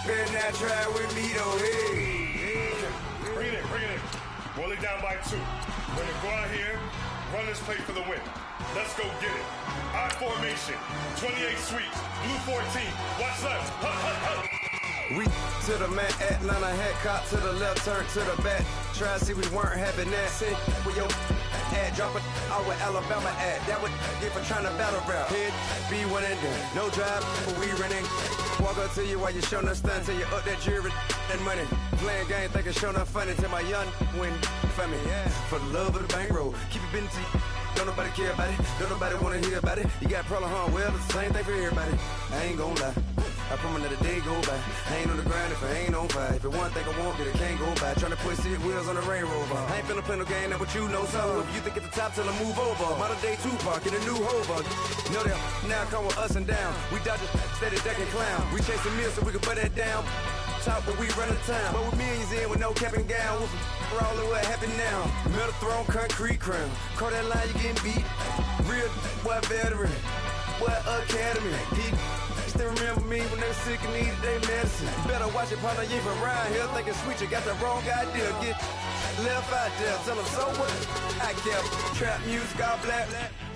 better not try with me though. Hey. Bring it in. Roll it down by 2. We're gonna go out here, run this play for the win. Let's go get it. I formation, 28 sweeps, blue 14. Watch left. Hut. We to the man, Atlanta hat cop to the left, turn to the back. Try to see we weren't having that. Sit with your ad, drop it out with Alabama ad. That would get for trying to battle rap. Head, be one and done. No drive, but we running. Walk up to you while you showing us stun till you up that jewelry and money. Playing game, thinking showing up funny till my young win for me. Yeah. For the love of the bankroll, keep it been to Don't nobody care about it. Don't nobody wanna hear about it. You got a problem, huh? Well, it's the same thing for everybody. I ain't gon' lie. I promise that a day go by. I ain't on the grind if I ain't on fire. If it one thing I want, then it can't go by. Tryna put 6 wheels on the Range Rover. I ain't finna play no game, that what you know. So if you think it's the top, tell 'em move over. Modern day Tupac in a new Hover. Know that now come with us and down. We dodge it, steady duck and clown. We chasing meals so we can put that down. Top, but we run the town. But with millions in with no cap and gown. We're all in what happened now. Metal throne, concrete crown. Call that line, you getting beat. Real boy veteran. Boy academy. He still remember me when they sick and needed their medicine. Better watch it, partner, you from around here thinking sweet. You got the wrong idea. Get left out there. Tell them so what? I kept trap music all black.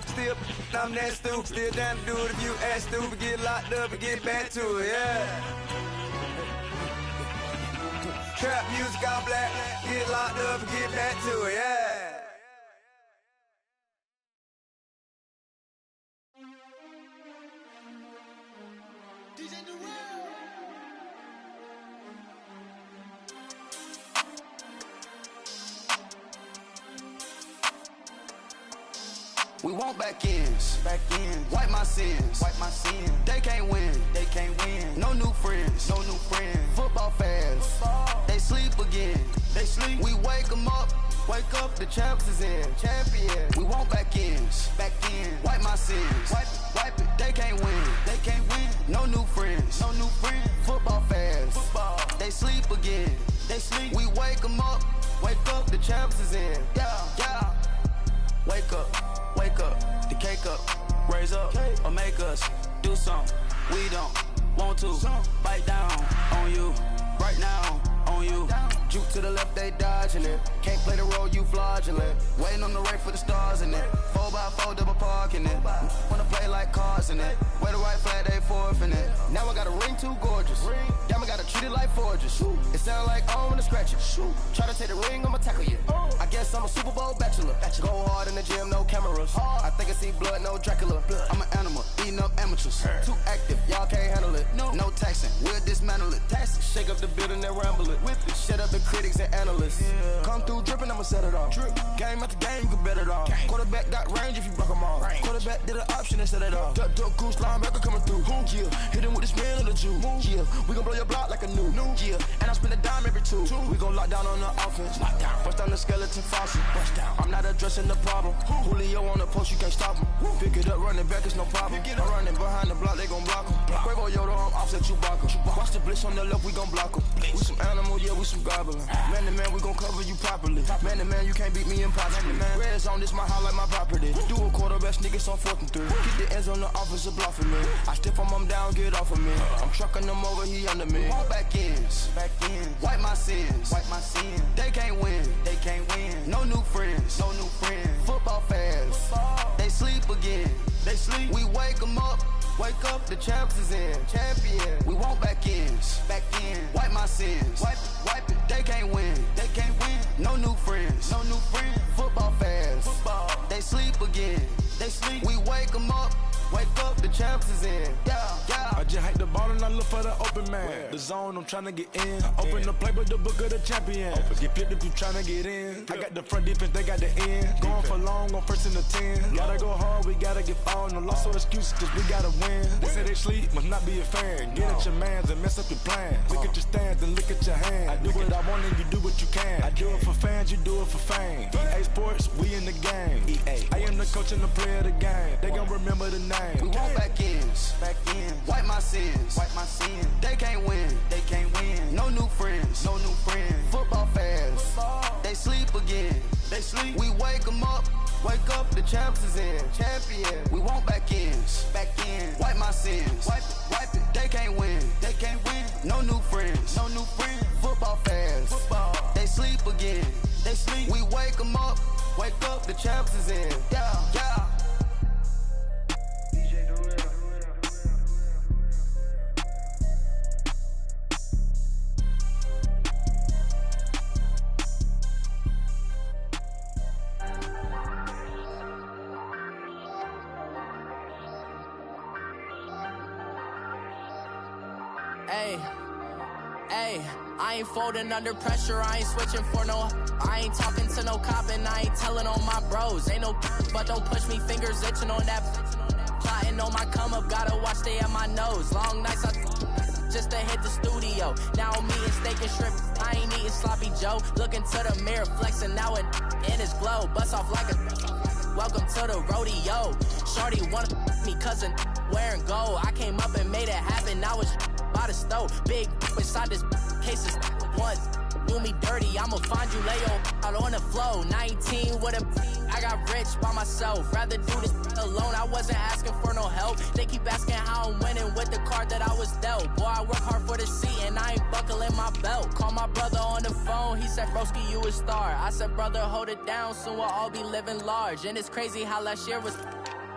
Still, I'm that stupid. Still down to do it if you ask stupid. Get locked up and get back to it, yeah. Trap music all black. Get locked up and get back to it, yeah. We want back ends, wipe my sins, They can't win, No new friends, Football fans, they sleep again, We wake them up, the champs is in, champion. We want back ends, wipe my sins, wipe it. They can't win, No new friends, Football fans, they sleep again, We wake them up, the champs is in, yeah. Wake up, the cake up, raise up, or make us do something we don't want to. Bite down on you, right now on you. Juke to the left, they dodging it. Can't play the role, you fraudulent. Waiting on the right for the stars in it. 4x4 double parking it. Wanna play like cars in it. Wear the white flag, they forfeiting it. Now I got a ring too gorgeous. Damn, I gotta treat it like forges. It sound like I wanna scratch it. Try to take the ring, I'ma tackle you. I guess I'm a Super Bowl bachelor. Go hard in the gym, no cameras. I think I see blood, no Dracula. I'm an animal, eating up amateurs. Too active, y'all can't handle it. No taxing, we'll dismantle it. Shake up the building and ramble it. Whip it, shut up the critics and analysts. Come through dripping, I'ma set it off. Game after game, you can bet it off. Quarterback got range if you block them off. Quarterback did an option and set it off. Duck, goose, linebacker coming through. Yeah, hit him with the spin of the Jew. Yeah, we gon' blow your block like a new. Yeah, and I spend a dime every two. We gon' lock down on the offense. Bust down the skeleton fossil. I'm not addressing the problem. Julio on the post, you can't stop him. Pick it up, running back, it's no problem. I'm running behind the block, they gon' block him. Quavo Yoda, I'm offset Chewbacca. Watch the blitz on the left, we gon' block him. We some animal, yeah, we some goblin. Man to man, we gon' cover you properly. Man to man, you can't beat me impossibly. Red zone, this my highlight, my property. Do a quarterback, niggas on 4th and 3. Keep the ends on the offensive block for me. I stiff him down, get off of me. I'm trucking them over, he under me. All back ends, wipe my sins, They can't win, No new friends, Football fans, they sleep again, We wake them up, the champs is in, champion. We want back ends, wipe my sins, wipe it. They can't win, No new friends, Football fans, they sleep again, We wake them up, the champs is in, yeah. I just hate the ball and I look for the open man. The zone, I'm tryna get in. Open the play with the book of the champion. Get flipped if you tryna get in. I got the front defense, they got the end. Going for long, on 1st and the 10. Gotta go hard, we gotta get fall. No loss or excuses, cause we gotta win. They say they sleep, must not be a fan. Get at your mans and mess up your plans. Look at your stands and look at your hands. I do what I want and you do what you can. I do it for fans, you do it for fame. EA Sports, we in the game. I am the coach and the player of the game. They gon' remember the name. We want back ends, wipe my sins, They can't win, No new friends, Football fans, they sleep again, We wake them up, the champs is in, champion. We want back ends, wipe my sins, wipe it. They can't win, No new friends, Football fans, they sleep again, We wake them up, the champs is in, yeah. I ain't folding under pressure, I ain't switching for no. I ain't talking to no cop and I ain't telling on my bros. Ain't no but don't push me, fingers itching on that. Plotting on my come up, gotta watch stay at my nose. Long nights I just to hit the studio. Now I'm eating steak and shrimp, I ain't eating sloppy Joe. Looking to the mirror, flexing now it in his glow. Bust off like a welcome to the rodeo. Shorty wanna me cousin wearing gold. I came up and made it happen, now it's by the stove. Big inside this cases once do me dirty, I'ma find you Leo out on the flow. 19 with a I got rich by myself. Rather do this alone, I wasn't asking for no help. They keep asking how I'm winning with the card that I was dealt. Boy, I work hard for the seat and I ain't buckling my belt. Call my brother on the phone, he said, broski, you a star. I said, brother, hold it down, soon we'll all be living large. And it's crazy how last year was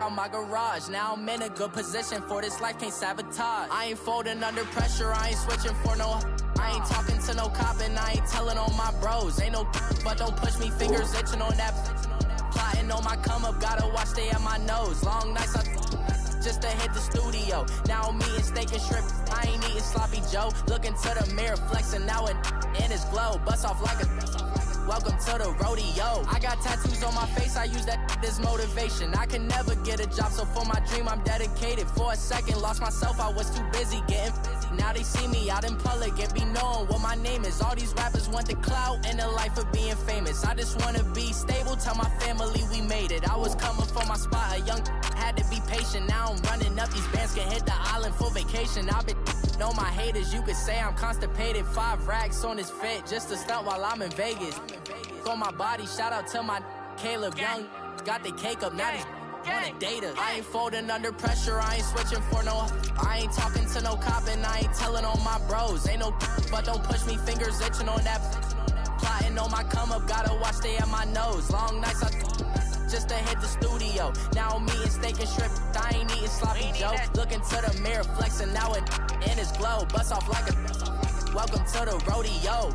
on my garage. Now I'm in a good position for this life, can't sabotage. I ain't folding under pressure, I ain't switching for no. I ain't talking to no cop and I ain't telling on my bros. Ain't no but don't push me, fingers itching on that. Plotting on my come up, gotta watch stay at my nose. Long nights I just to hit the studio. Now I'm eating steak and shrimp, I ain't eating sloppy Joe. Looking to the mirror, flexing now it in his glow. Bust off like a welcome to the rodeo. I got tattoos on my face, I use that as motivation. I can never get a job, so for my dream I'm dedicated. For a second, lost myself, I was too busy getting busy. Now they see me out in public and be knowing what my name is. All these rappers want the clout and the life of being famous. I just wanna be stable, tell my family we made it. I was coming for my spot, a young had to be patient. Now I'm running up, these bands can hit the island for vacation. I've been know my haters, you could say I'm constipated. 5 racks on his fit, just to stunt while I'm in Vegas. On my body, shout out to my Caleb Young. Got the cake up, now these wanna date us. I ain't folding under pressure, I ain't switching for no. I ain't talking to no cop and I ain't telling on my bros. Ain't no but don't push me, fingers itching on that. Plotting on my come up, gotta watch stay at my nose. Long nights I just to hit the studio. Now I'm eating steak and shrimp, I ain't eating sloppy Joe. Looking to the mirror, flexing now it in his glow. Bust off like a welcome to the rodeo.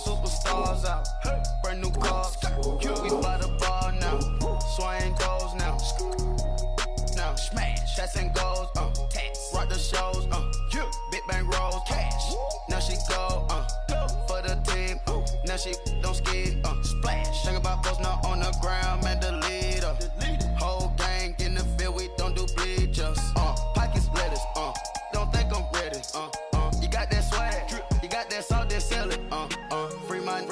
Superstars out, brand new cars. We by the bar now, swaying goals now. Now smash, shots and goals, rock the shows, big bang rolls, cash. Now she go, for the team, now she don't skid, splash. Think about post now on the ground, man, the leader. Whole gang in the field, we don't do bleachers. Pockets lettuce, don't think I'm ready, you got that swag, you got that salt, then sell it, free mind,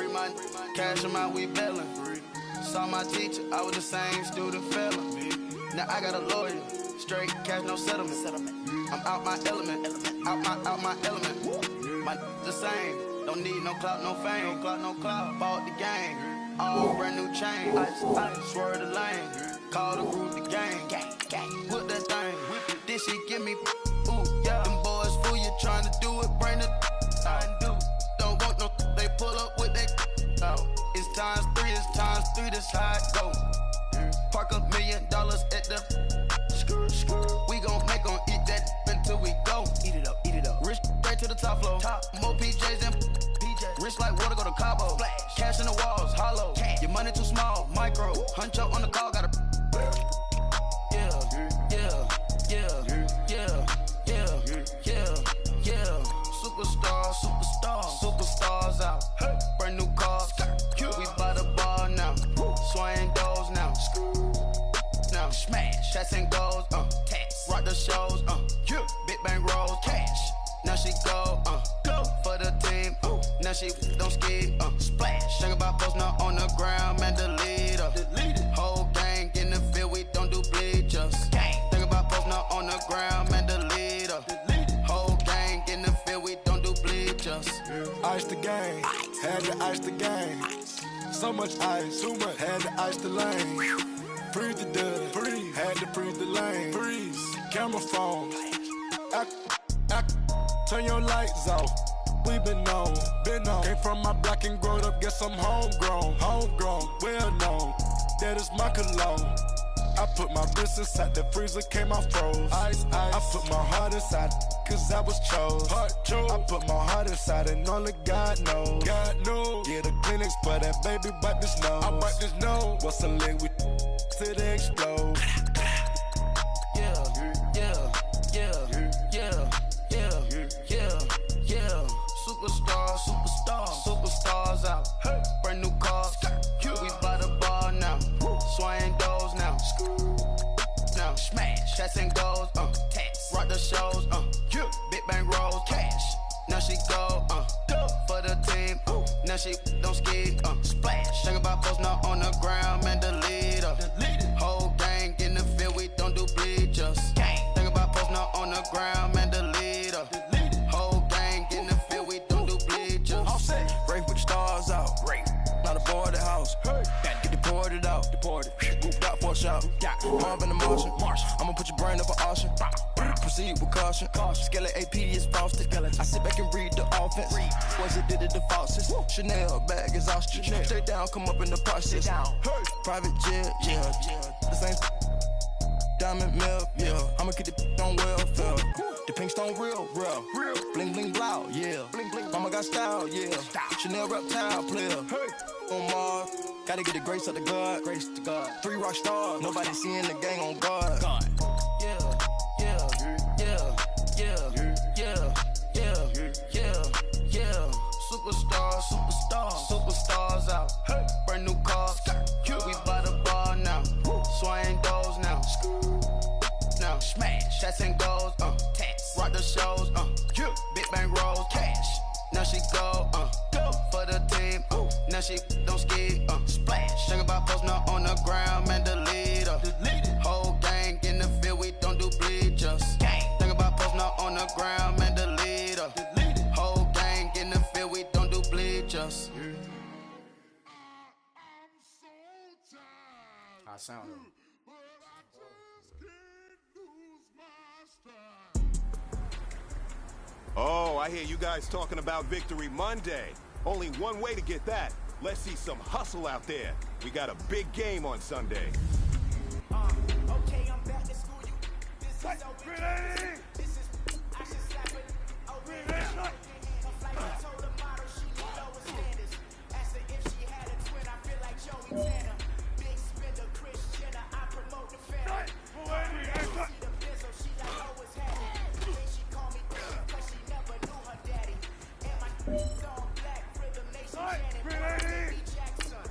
cash them out, we bailin'. Saw my teacher, I was the same student fella. Now I got a lawyer, straight cash, no settlement. I'm out my element, out my element. My the same, don't need no clout, no fame, no clout. Bought the game, all brand new chain. I swerve the lane, call the group the gang. Whip that thing, this shit give me, ooh yeah. Them boys fool you trying to do it, bring the I do. Don't want no, they pull up with that. It's times 3, this how it go. Park $1 million at the we gon' make 'em eat that until we go. Eat it up. Rich straight to the top floor. More PJs than PJ. Rich like water, go to Cabo. Splash. Cash in the walls, hollow. Cash. Your money too small, micro. Hunch up on the call, gotta. Superstars out. Brand new cars. We by the bar now. Swaying goals now. Now smash. Shots and goals, rock the shows, big bang rolls, cash. Now she go, for the team, now she don't skid, splash. Think about post now on the ground, man, the leader. Whole gang in the field, we don't do bleachers. Think about post now on the ground, man, the leader. Whole gang in the field, we don't do bleachers. Ice the game, had to ice the game. So much ice, too much. Had to ice the lane. Freeze the dub, freeze. Had to freeze the lane. Freeze. Camera phone. Turn your lights off. We been on. Came from my block and growed up. Guess I'm homegrown, well known. That is my cologne. I put my wrist inside the freezer, came out froze. Ice. I put my heart inside, cause I was chose. I put my heart inside and only God knows. Yeah, the clinics for that baby wipe this nose. I wipe this nose. What's a leg with till they explode? Superstars out. Brand new cars. We by the bar now. Swaying doors now. Now smash. Shots and goals. Tax. Rock the shows. Big bang rolls. Cash. Now she go. For the team. Now she don't ski. Splash. Think about post now on the ground. Man, the leader. Whole gang in the field. We don't do bleachers. Think about post now on the ground. Man, the leader. Whole gang in the field. We don't do bleachers. Race with the stars out. Not a boarded house. Gotta get deported out. Moved out for a shot. Marv in the Martian. I'ma put your brain up for auction. Proceed with caution. Skeleton AP is frosted. I sit back and read the offense. Boys that did it the faucets. Chanel bag is ostrich. Stay down, come up in the process. Private jet, yeah. The same diamond milk, yeah. I'ma keep the on welfare. The pink stone real. Bling bling blow, yeah. Mama got style, yeah. Chanel reptile player. On Mars, gotta get the grace of the God. 3 rock stars, nobody seeing the gang on guard. Superstars out. Brand new cars. We by the bar now. Swaying doors now. Now smash. Shots and goals. Tax. Rock the shows. Big bang rolls. Cash. Now she go. For the team. Now she don't ski. Splash. Think about post now on the ground. Man, the leader. Whole gang in the field. We don't do bleachers. Think about post now on the ground. Man, the leader. Whole gang in the field. We don't do bleachers. I sound it. Oh, I hear you guys talking about Victory Monday. Only one way to get that. Let's see some hustle out there. We got a big game on Sunday. Okay, I'm back to school. This is I should slap it. Like I told the model, she need lower standards. Asked her if she had a twin, I feel like Joey Tanner. Big spender, Chris Jenner, I promote the family. See the bizzle, she like always had it. Then she call me cause she never knew her daddy. And my all black, Rhythm Nation, Janet, Jackson.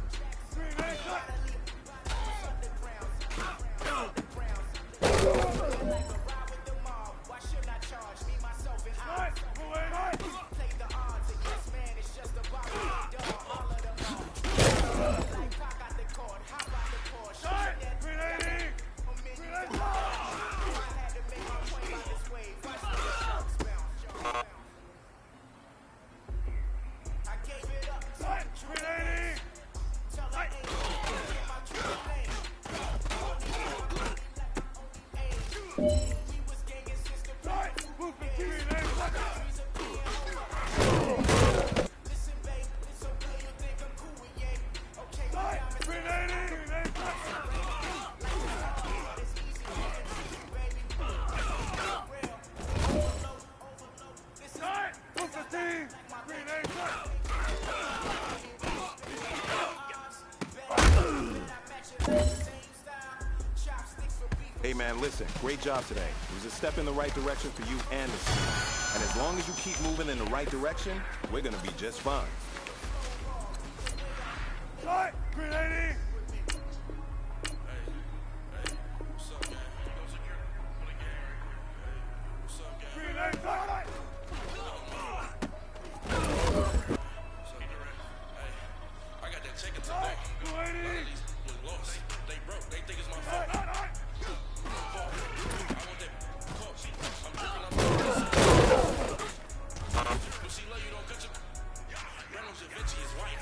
Hey man, listen, great job today. It was a step in the right direction for you and the team. And as long as you keep moving in the right direction, we're gonna be just fine. Grenade! Reynolds and Vinci is white.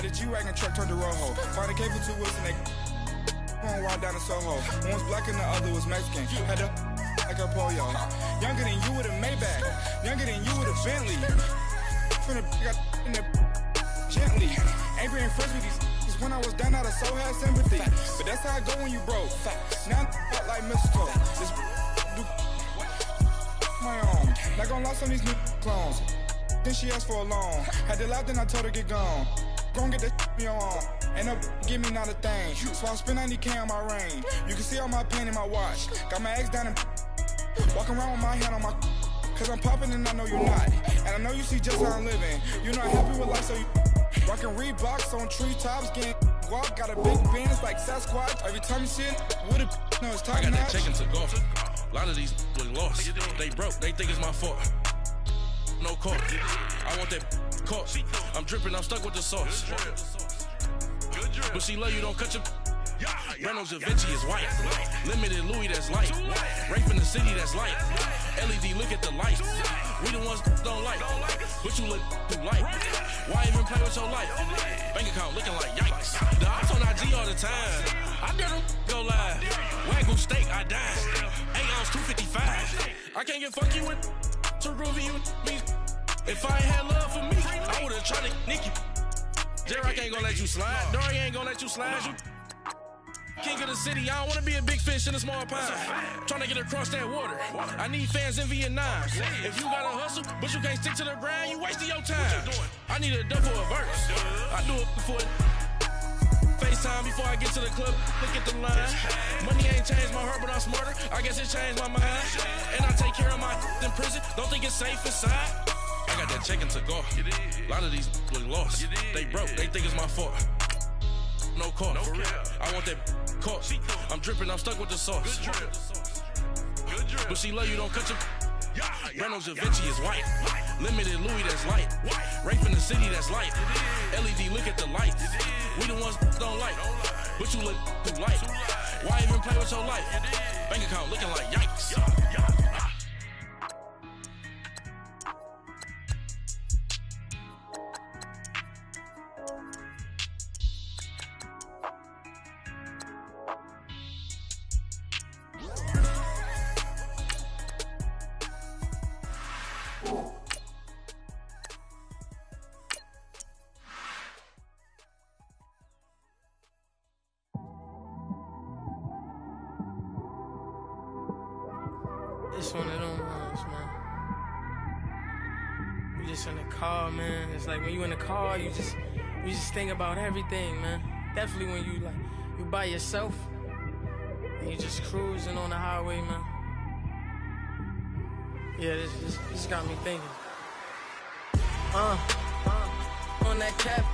The G-Wagon truck turned to Rojo. Find a cave for 2 weeks and they on wild down in Soho. One was black and the other was Mexican. Had a like a polio. Younger than you with a Maybach. Younger than you with a Bentley. From the got in the gently. Ain't being friends with these cause when I was down out of soul had sympathy. But that's how I go when you broke. Now I'm like mistletoe. This do my own. Not gonna lost on these new clones. Then she asked for a loan. Had to laugh, then I told her get gone. Gon' get that me on. And up, give me not a thing. So I spend 90K on my range. You can see all my pain in my watch. Got my ex down and walking around with my hand on my cause I'm popping and I know you're not. And I know you see just how I'm living. You're not happy with life, so you rockin' Reeboks on treetops, getting guap. Got a big Benz like Sasquatch. Every time you see it, with a no, it's top I got notch. that check into golf. A lot of these look lost. They broke, they think it's my fault. No call. I want that caught. I'm dripping, I'm stuck with the sauce. But she love you, don't cut your. Reynolds Da Vinci is white. Limited Louis, that's light. Rape in the city, that's light. LED, look at the light. We the ones don't like. But you look too light. Why even play with your life? Bank account looking like yikes. The ops on IG all the time. I dare them go live. Wagyu steak, I died. 8 ounce, 255. I can't get funky with too groovy you me. If I ain't had love for me, I would've tried to nick you. J-Rock ain't gonna let you slide. Dory ain't gonna let you slide. You king of the city, I don't wanna be a big fish in a small pond. Tryna get across that water. I need fans in Vietnam. If you gotta hustle, but you can't stick to the grind, you wasting your time. I need a double a verse. I do it for FaceTime before I get to the club. Look at the line. Money ain't changed my heart, but I'm smarter. I guess it changed my mind. And I take care of my in prison. Don't think it's safe inside. I got that check into golf. A lot of these look lost. They broke, they think it's my fault. No call. I want that caught. I'm dripping, I'm stuck with the sauce. But she love you, don't cut your. Reynolds Da Vinci is white. Limited Louis, that's light. Rape in the city, that's light. LED, look at the light. We the ones don't like. But you look too light. Why even play with your life? Bank account looking like yikes. It's one of them ones, man. You just in the car, man. It's like when you in the car, you just think about everything, man. Definitely when you by yourself and you just cruising on the highway, man. Yeah, this got me thinking. On that cap,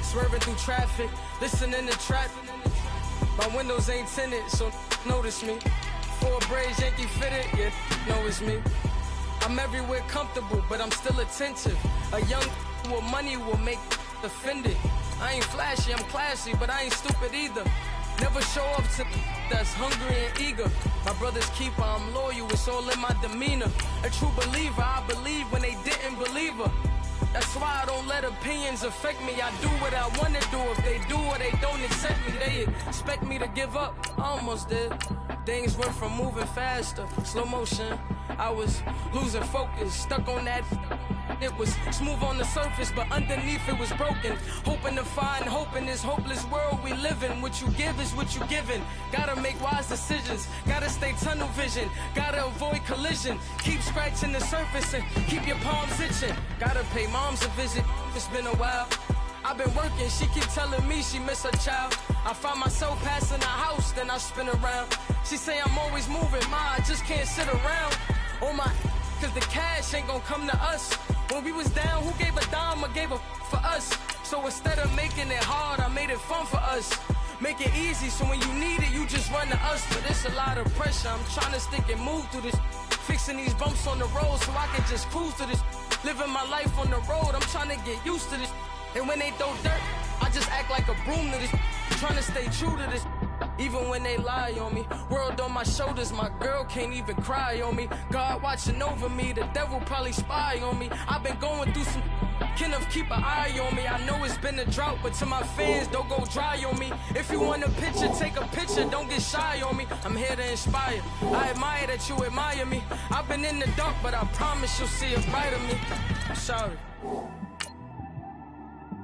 swerving through traffic, listening to trap. My windows ain't tinted, so notice me. 4 braids, Yankee fitted, yeah, know it's me. I'm everywhere comfortable, but I'm still attentive. A young with money will make offended. I ain't flashy, I'm classy, but I ain't stupid either. Never show up to that's hungry and eager. My brother's keeper, I'm loyal, it's all in my demeanor. A true believer, I believe when they didn't believe her. That's why I don't let opinions affect me. I do what I want to do. If they do or they don't accept me, they expect me to give up. I almost did. Things went from moving faster, slow motion. I was losing focus, stuck on that. It was smooth on the surface, but underneath it was broken. Hoping to find hope in this hopeless world we live in. What you give is what you given. Gotta make wise decisions. Gotta stay tunnel vision. Gotta avoid collision. Keep scratching the surface and keep your palms itching. Gotta pay moms a visit. It's been a while. I've been working, she keep telling me she miss her child. I find myself passing the house, then I spin around. She say I'm always moving, ma, I just can't sit around. Oh my, cause the cash ain't gonna come to us. When we was down, who gave a dime or gave a for us? So instead of making it hard, I made it fun for us. Make it easy, so when you need it, you just run to us. But it's a lot of pressure, I'm trying to stick and move through this. Fixing these bumps on the road so I can just cruise to this. Living my life on the road, I'm trying to get used to this. And when they throw dirt, I just act like a broom to this. Trying to stay true to this. Even when they lie on me. World on my shoulders, my girl can't even cry on me. God watching over me, the devil probably spy on me. I've been going through some Kenneth, keep an eye on me. I know it's been a drought, but to my fans, don't go dry on me. If you want a picture, take a picture, don't get shy on me. I'm here to inspire. I admire that you admire me. I've been in the dark, but I promise you'll see a bright of me. I'm sorry.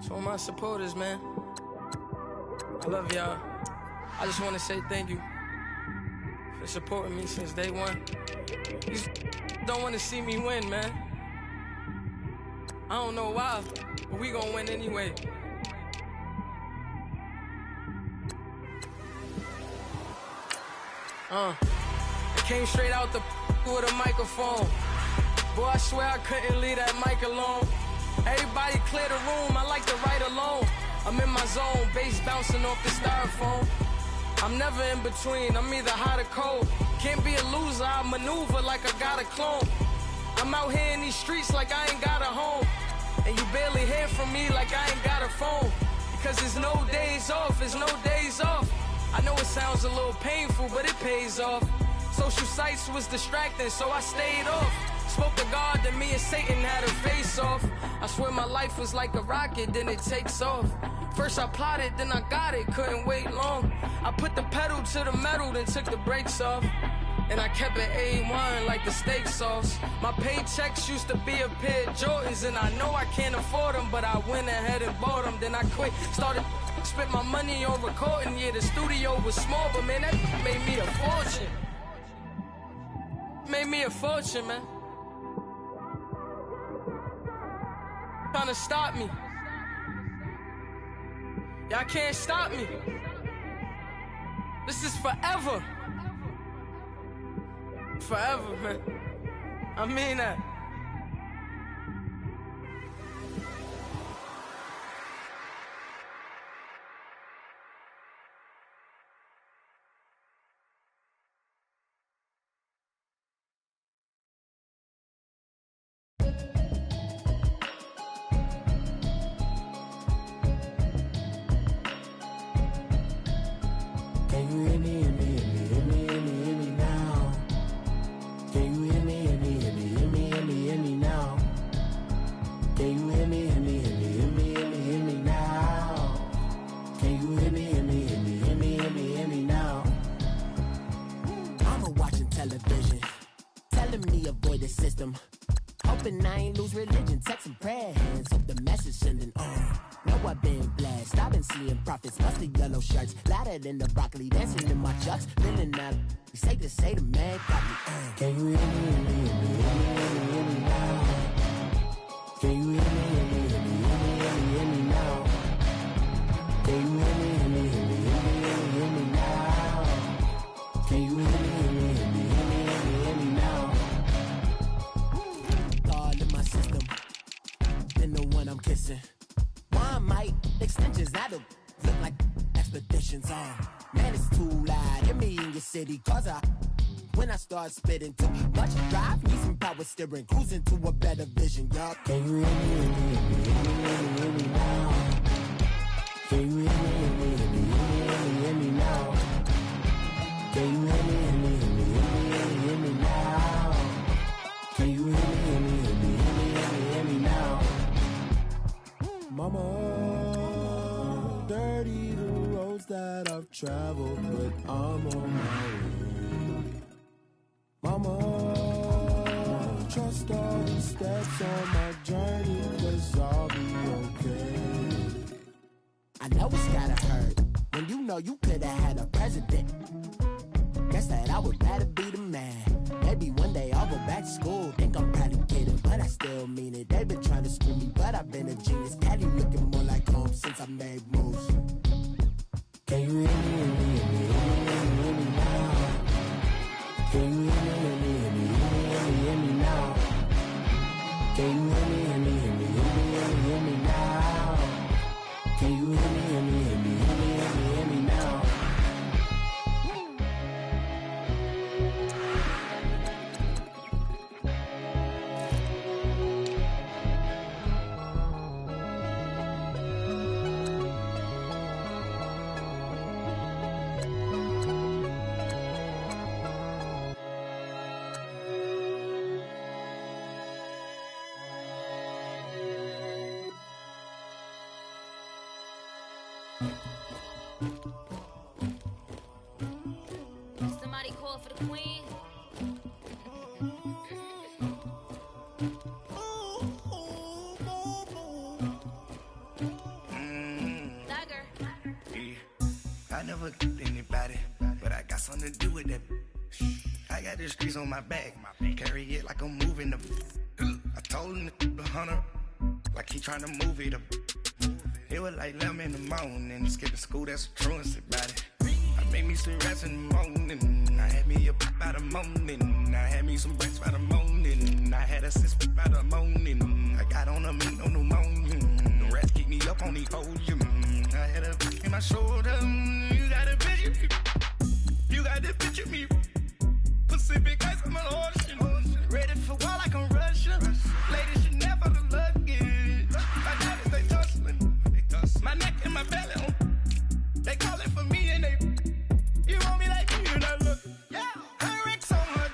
To all my supporters, man. I love y'all. I just want to say thank you for supporting me since day one. These don't want to see me win, man. I don't know why, but we gonna win anyway. I came straight out the with a microphone. Boy, I swear I couldn't leave that mic alone. Everybody clear the room, I like to write alone. I'm in my zone, bass bouncing off the styrofoam. I'm never in between, I'm either hot or cold. Can't be a loser, I maneuver like I got a clone. I'm out here in these streets like I ain't got a home. And you barely hear from me like I ain't got a phone. Because there's no days off, there's no days off. I know it sounds a little painful, but it pays off. Social sites was distracting, so I stayed off. Spoke to God that me and Satan had a face off. I swear my life was like a rocket, then it takes off. First I plotted, then I got it, couldn't wait long. I put the pedal to the metal, then took the brakes off. And I kept it A1 like the steak sauce. My paychecks used to be a pair of Jordans, and I know I can't afford them, but I went ahead and bought them. Then I quit, started spent my money on recording. Yeah, the studio was small, but man, that made me a fortune. Made me a fortune, man. Trying to stop me. Y'all can't stop me. This is forever. Forever, man. I mean that. Can you hear me, hear me, hear me, hear me, hear me, hear me now? Can you hear me, hear me, hear me, hear me, hear me, hear me now? Can you hear me, hear me, hear me, hear me, hear me, hear me now? Can you hear me, hear me, hear me, hear me, hear me, hear me now? I'm watching television, telling me avoid the system. Hoping I ain't lose religion, texting prayer hands, hope the message sending on. Know I've been blessed, I've been seeing prophets, mustard yellow shirts, louder than the broccoli, dancing in my chucks, feeling that. You say the man got me on. Can you hear me, hear me, hear me, hear me, hear me, hear me now? Can you hear me, hear me, hear me, hear me, hear me, hear me now? Can you hear me, hear me, hear me, hear me, hear me, hear me now? Can you hear me, hear me, hear me, hear me, hear me, hear me now? God in my system, then the one I'm kissing. One might extensions that'll look like expeditions on. Man, it's too loud. Hear me in your city, cause when I start spitting too much drive, need some power steering, cruising to a better vision, y'all. Can you hear me, hear me, hear me, hear me, hear me, hear me now? Can you hear me, hear me, hear me, hear me, hear me, hear me now? dirty, the roads that I've traveled, but I'm on my way. Mama, trust all the steps on my journey, 'cause I'll be okay. I know it's gotta hurt when you know you could've had a president. Guess that I would rather be the man. Maybe one day I'll go back to school. Think I'm probably kidding, but I still mean it. They've been trying to screw me, but I've been a genius. Cali looking more like home since I made moves. Can you hear me, hear me, hear me, hear me, hear me now? Can you hear me, hear me, hear me, hear me, hear me, hear me now? Can you hear me, hear me, hear me, hear me, hear me, hear me now? Can you hear me, hear me, hear me, hear me, hear me, hear me now? Somebody call for the queen. Dagger. Yeah. I never killed anybody, but I got something to do with that. I got the streets on my back, carry it like I'm moving the. I told him the hunter, like he trying to move it up. It was like 11 in the morning, skipping school, that's a truancy about it. I made me some rats in the morning, I had me a pop by the morning, I had me some breaks by the morning, I had a six by the morning, I got on a meat on the morning, the rats keep me up on the podium, I had a in my shoulder, you got a picture, you got the picture me, Pacific ice on my ocean, ready for war like I'm Russian, ladies should never the luggage, my diamonds they tussling, my neck and my belly on. They calling for me and they. You want me like you and I look. Yeah. I wreck so much.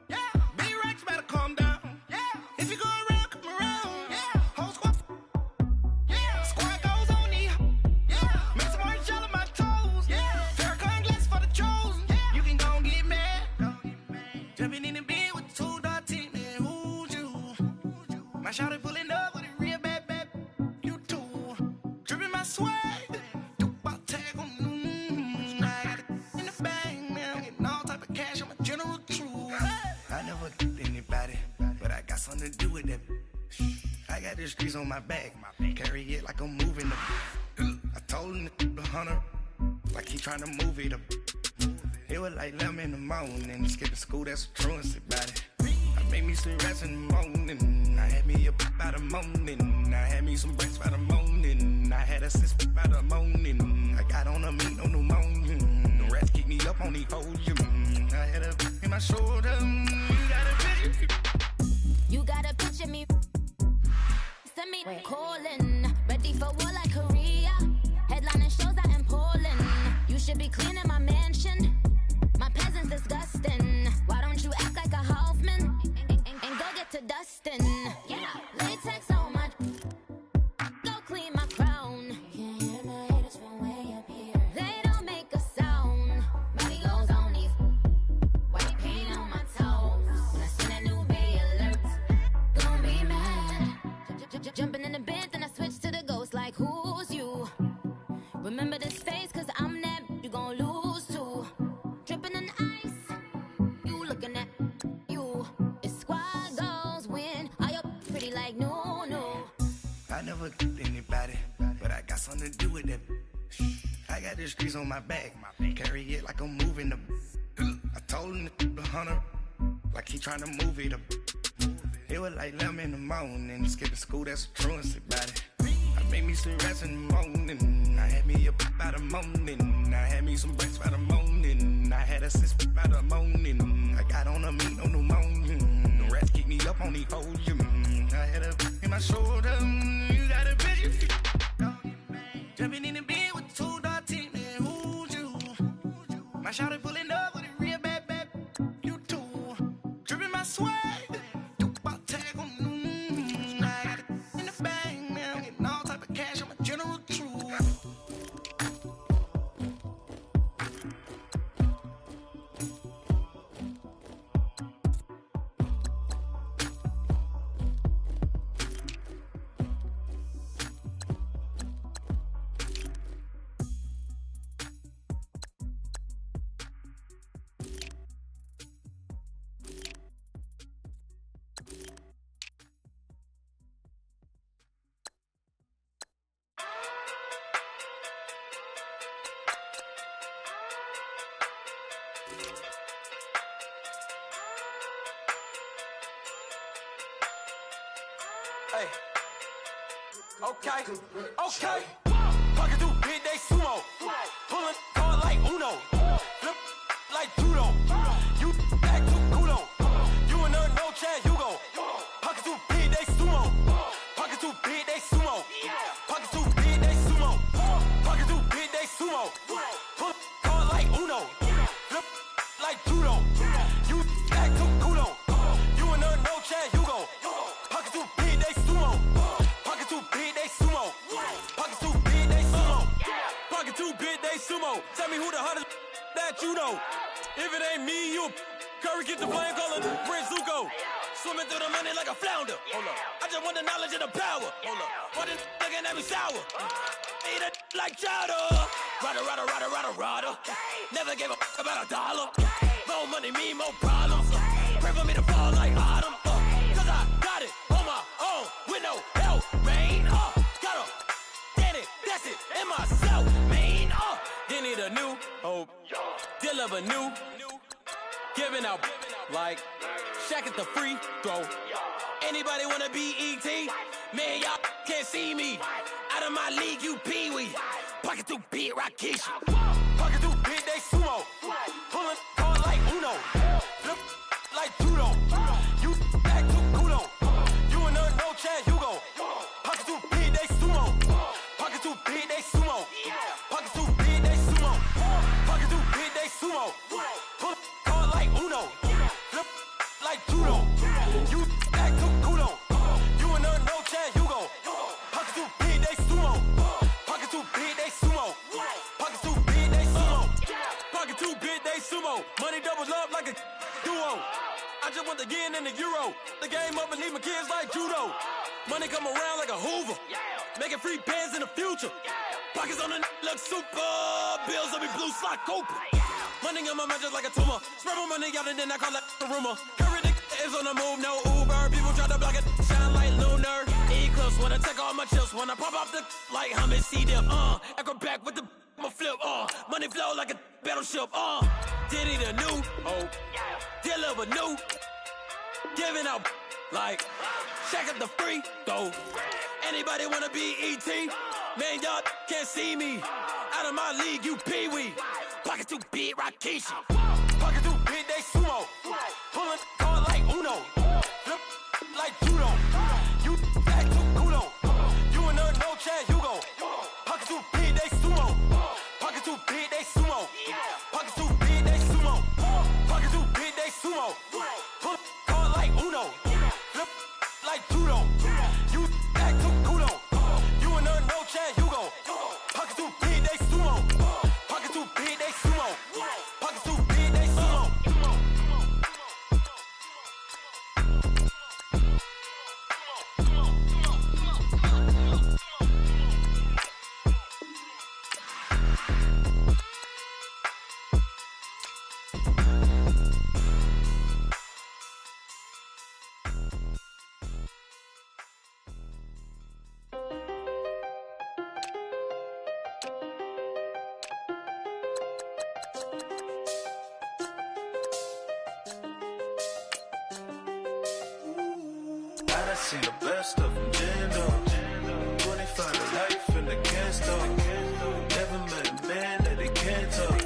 Yeah. B-Rex better calm down. Yeah. If you go around, come around. Yeah. Whole squad. Yeah. Squad goes on me. Yeah. Make some orange gel on my toes. Yeah. Farrakhan glass for the chosen. Yeah. You can go and get mad. Jumping in the bed with 2 dark teeth, man. Who's you? My shawty pulling up with a real bad. You too. Dripping my swag. I never killed anybody, but I got something to do with that. I got the streets on my back, carry it like I'm moving the. I told him the hunter, like he trying to move it up. It was like 11 in the morning, skipping school, that's a truancy about it. I made me some rats in the morning, I had me a pop by the morning, I had me some breaks by the morning, I had a six by the morning, I got on a meat on the morning, the rats keep me up on the podium, I had a in my shoulder, You got a picture me. Send me calling. Ready for war like Korea. Headlining shows out in Poland. You should be cleaning my mansion. My peasants disgusting. Why don't you act like a Hoffman and go get to dustin'? Yeah, latex on my. Go clean my crown. You can hear my haters from way up here. They don't make a sound. Body goes on these. White paint on my toes. When I see that new bay alert, gon' be mad. Jumping in the bed, then I switch to the ghost like who's you? Remember this face, cause I'm that you gon' lose too. Dripping in ice, you looking at you. It's squad goals win. Are you pretty like no? I never killed anybody, but I got something to do with that. I got the streets on my back, carry it like I'm moving the. I told him the hunter, like he trying to move it up. It was like 11 in the morning, skipping school, that's a truancy about it. I made me some rats in the morning, I had me a pop by the morning, I had me some breaks by the morning, I had a six by the morning, I got on a meat on the morning, the rats keep me up on the podium, I had a in my shoulder, you got a picture, jumping in the bed with 2 dark teeth, man, who's you? My shawty pulling up with a real bad, you too, dripping my swag. Hey. Okay. Pocket too big, they sumo. Pulling card like Uno. Flip like judo. You act too culo. You and her no Chad Hugo. Pocket too big, they sumo. Pocket too big, they sumo. Pocket too big, they sumo. Pocket too big, they sumo. Pull card like Uno. Flip like judo. You act too culo. You and her no Chad Hugo. Pocket too big, they sumo. Pocket too big, they sumo. Pocket too big, they sumo. Pocket too big, they sumo. Tell me who the hottest that you know. If it ain't me, you Curry get the flame calling Prince Zuko. Swimming through the money like a flounder. Hold up. I just want the knowledge and the power. Hold up. Why this looking at me sour? Eat it like chowder. Rada. Never gave a fuck about a dollar. More money, me, more problems. Pray for me to fall like autumn. Cause I got it on my own with no help, man. Gotta get it, that's it, in myself, man. They need a new hope. Deliver new. Giving out like Shaq at the free throw. Anybody wanna be E.T.? Man, y'all can't see me. Out of my league, you pee-wee. Pocket too big, Rakishi. Pocket too big, they sumo. Pulling card like Uno. Flip like judo. You act too culo. You and her no Chad Hugo. Pocket too big, they sumo. Pocket too big, they sumo. Pocket too big, they sumo. Pocket too big, they sumo. Pull card like Uno. Flip like judo. You act too culo. You and her no Chad Hugo. Pocket too big, they sumo. Pocket too big, they sumo. Pocket too big, they sumo. Pocket too big, they sumo. Money doubles up like a duo. I just want the yen and the euro. The game up and leave my kids like judo. Money come around like a Hoover. Making free bands in the future. Pockets on the look super. Bills on me blue slot Cooper. Money on my mind just like a tumor. Spread my money out and then I call that a rumor. Curry the is on the move, no Uber. People try to block it, shine like lunar. Eclipse when I take all my chips. When I pop off the like hummus C-dip. Echo back with the flip. Money flow like a battleship. Diddy the new hope. Deliver new. Giving out like Shaq at the free throw. Anybody wanna be E.T.? Man, y'all can't see me. Out of my league, you pee-wee. Pocket too big, Rakishi. Pocket too big, they sumo. Pulling card like Uno. Flip like judo. You act too culo. You and her no Chad Hugo. Pocket too big, they sumo. Pocket too big, they sumo. Pocket too big, they sumo. Pocket too big, they sumo. Pull card like Uno. Flip like judo. You act too culo. You and her no Chad Hugo. Pocket too big, they sumo. Pocket too big, they sumo. Pocket too big, they sumo. I done seen the best of them, Jando. 25 to life and they can't stop. Never met a man that they can't talk.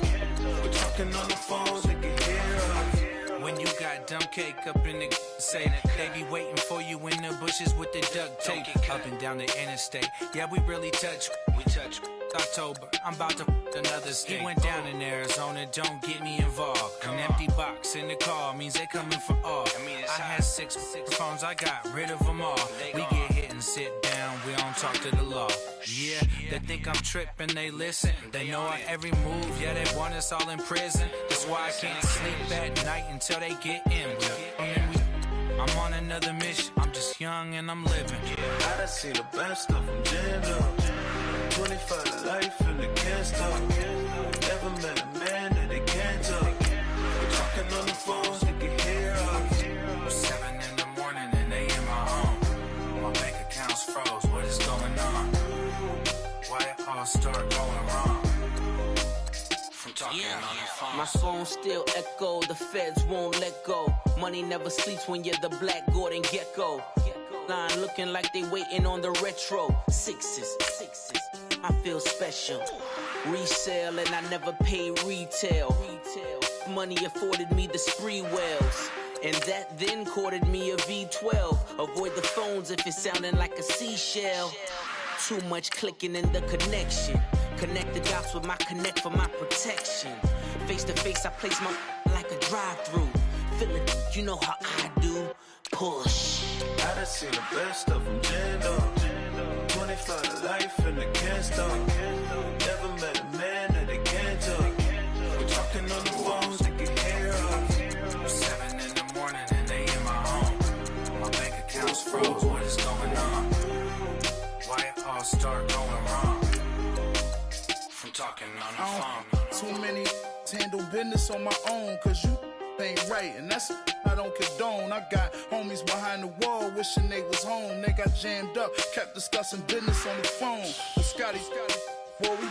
We're talking on the phone, they can hear us. When you got dumb cake up in the say they be waiting for you in the bushes with the duct tape. Up and down the interstate, yeah, we really touch. We touch. October, I'm about to another state. He went down in Arizona, don't get me involved. An empty box in the car means they coming for all. I had six phones, I got rid of them all. We get hit and sit down, we don't talk to the law. Yeah, they think I'm tripping, they listen. They know our every move, yeah, they want us all in prison. That's why I can't sleep at night until they get in. I'm on another mission, I'm just young and I'm living. I done seen the best of them, Jando. 25 to life and they can't stop. Never met a man that they can't talk. We're talking on the phones, they can hear us. 7 in the morning and they in my home. My bank account's froze, what is going on? Why it all start going wrong? From My phone still echo, the feds won't let go. Money never sleeps when you're the Black Gordon Gecko. Line looking like they waiting on the retro. Sixes, I feel special. Resale and I never pay retail. Money afforded me the spree wells. And that then courted me a V12. Avoid the phones if it's sounding like a seashell. Too much clicking in the connection. Connect the dots with my connect for my protection. Face to face, I place my like a drive-through. Feel it, you know how I do. Push. I done seen the best of them jammed up. 25 to life and they can't stop. Never met a man that they can't talk. We're talking on the phones, they can hear us. 7 in the morning and they in my home. My bank account's froze, what is going on? Why it all start going wrong? From talking on the phone. Too many handle business on my own, cause you ain't right, and that's I don't condone. I got homies behind the wall wishing they was home. They got jammed up, kept discussing business on the phone. But Scotty, boy, we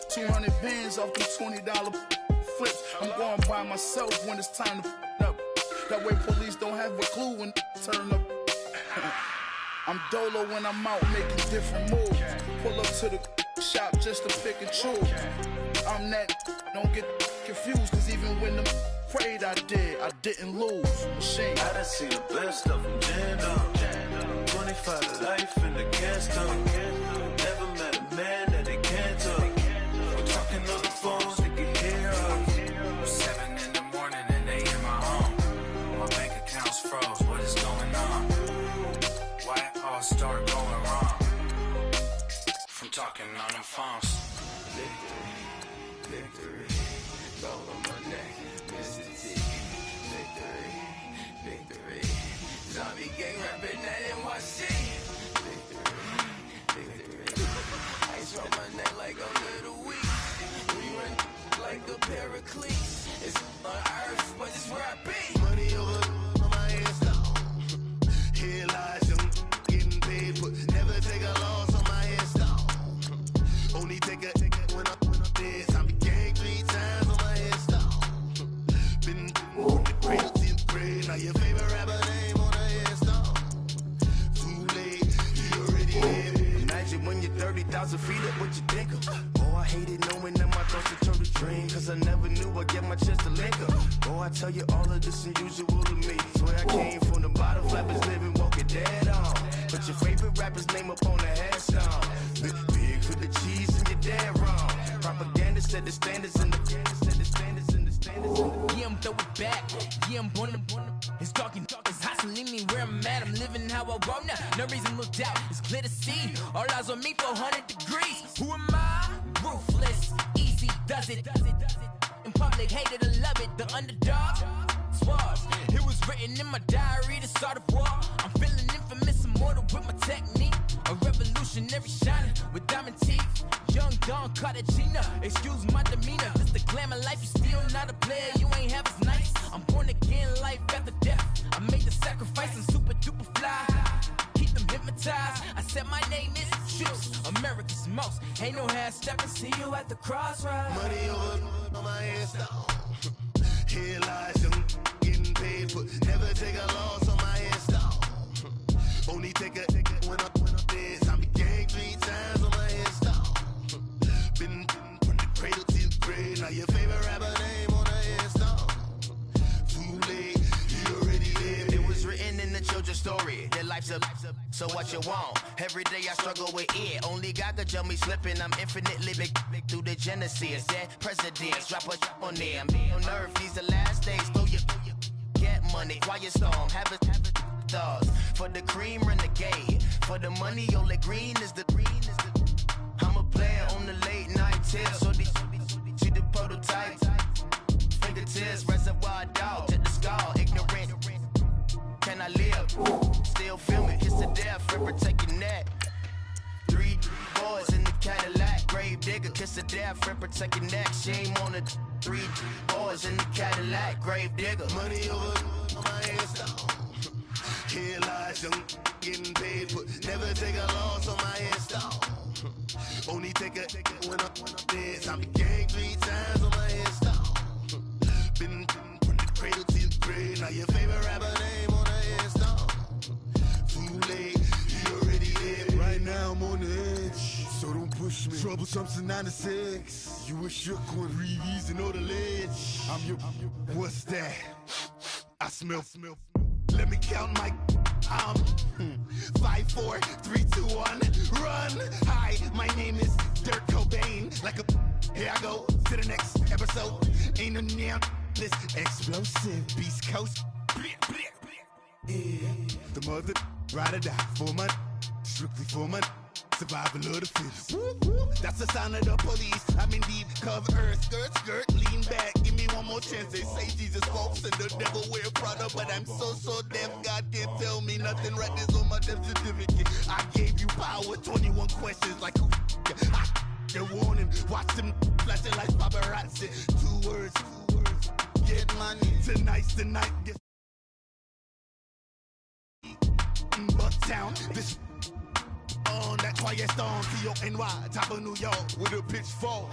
200 bands off them $20 flips. I'm going by myself when it's time to up. That way police don't have a clue when turn up. I'm dolo when I'm out making different moves. Pull up to the shop just to pick and choose. I'm that, don't get confused, cause even when them prayed I didn't lose. Machine. I done seen the best of them jammed up. 25 to life and they can't stop. Never met a man that they can't talk. We're talking on the phones, they can hear us. 7 in the morning and they in my home. My bank account's froze, what is going on? Why it all start going wrong? From talking on them phones. Victory, go on my neck, Mr. T. Victory, zombie gang rapping that NYC. Victory, ice on my neck like a little weak. We run like a paraclete. It's on earth, but it's where I be. Money over on my hands down. Here lies them getting paid, but never take a loss on my hands down. Only take a when I'm dead. Zombie gang 3 times on my head stone. Been on the crazy grave. Now your favorite rapper name on a headstone. Too late, you already here. Imagine when you're 30,000 feet up, what you think of? Oh, I hated knowing that my thoughts would turn to dream. Cause I never knew I'd get my chance to link up. Oh, I tell you all of this unusual to me. Swear I came from the bottom, flappers living, walking dead on. Put your favorite rapper's name up on the headstone. Big for the cheese and you're dead wrong. Propaganda set the standards in the Yeah, I'm throw it back. Yeah, I'm born to it's talking, it's hot, so leave me where I'm at. I'm living how I want now. No reason to look out, it's clear to see. All eyes on me for 100 degrees. Who am I? Ruthless, easy, does it. In public, hated or love it. The underdog, swars. It was written in my diary to start a war. I'm feeling infamous, immortal with my technique. A revolutionary shining with diamond teeth. Young Don Cartagena, excuse my demeanor. This the glamour life, you still not a player, you ain't half as nice. I'm born again, life after death. I made the sacrifice, I'm super duper fly. Keep them hypnotized. I said my name is Juice, America's most. Ain't no half stepping, see you at the crossroads. Money over on my hands down. Here lies them getting paid, but never take a loss on my hands down. Only take a when I'm dead. Zombie gang 3 times on my hands down. Been from the cradle to the grave. Now your favorite rapper name on a headstone. Too late, you already lived. It was written in the children's story. Their life's a so what you want? Every day I struggle with it. Only God could jump me slipping. I'm infinitely big through the genesis. Dead presidents, drop a on them. On earth, these the last days. Throw your get money, quiet storm, have a thoughts. For the cream renegade, for the money, only green is the I'm a player on the late night tip. So the prototype. Fingertips, reservoir dog, to the skull, ignorant. Can I live? Still feel me, kiss to death, ripper taking that. 3 boys in the Cadillac, grave digger, kiss to death, ripper taking that. Shame on the 3 boys in the Cadillac, grave digger. Money over on my hands down. Here lies them getting paid, but never take a loss on my hands down. Only take a when I'm dead. Zombie gang 3 times on my Now your favorite rapper name on the headstone. Too late, he already dead. Right now I'm on the edge, so don't push me. Troublesome to 96. You a shook one, breathe and know the ledge. I'm your, what's that? I smell. Let me count my 5, 4, 3, 2, 1, run. Hi, my name is Dirk Cobain. Like a, here I go to the next episode. Ain't no damn this explosive Beast Coast. Yeah. The mother ride or die for my, strictly for my. Survival of the fittest. That's the sign of the police. I'm in deep cover earth, skirt, lean back. Give me one more chance. They say Jesus walks and the devil wear Prada, but I'm so deaf. God can't tell me nothing. Right this on my death certificate. I gave you power. 21 questions like who? The warning. Watch them flashing like paparazzi. 2 words. Get money. Tonight's the night. Bucktown. This. On that quiet storm, T-O-N-Y, top of New York, with a pitchfork.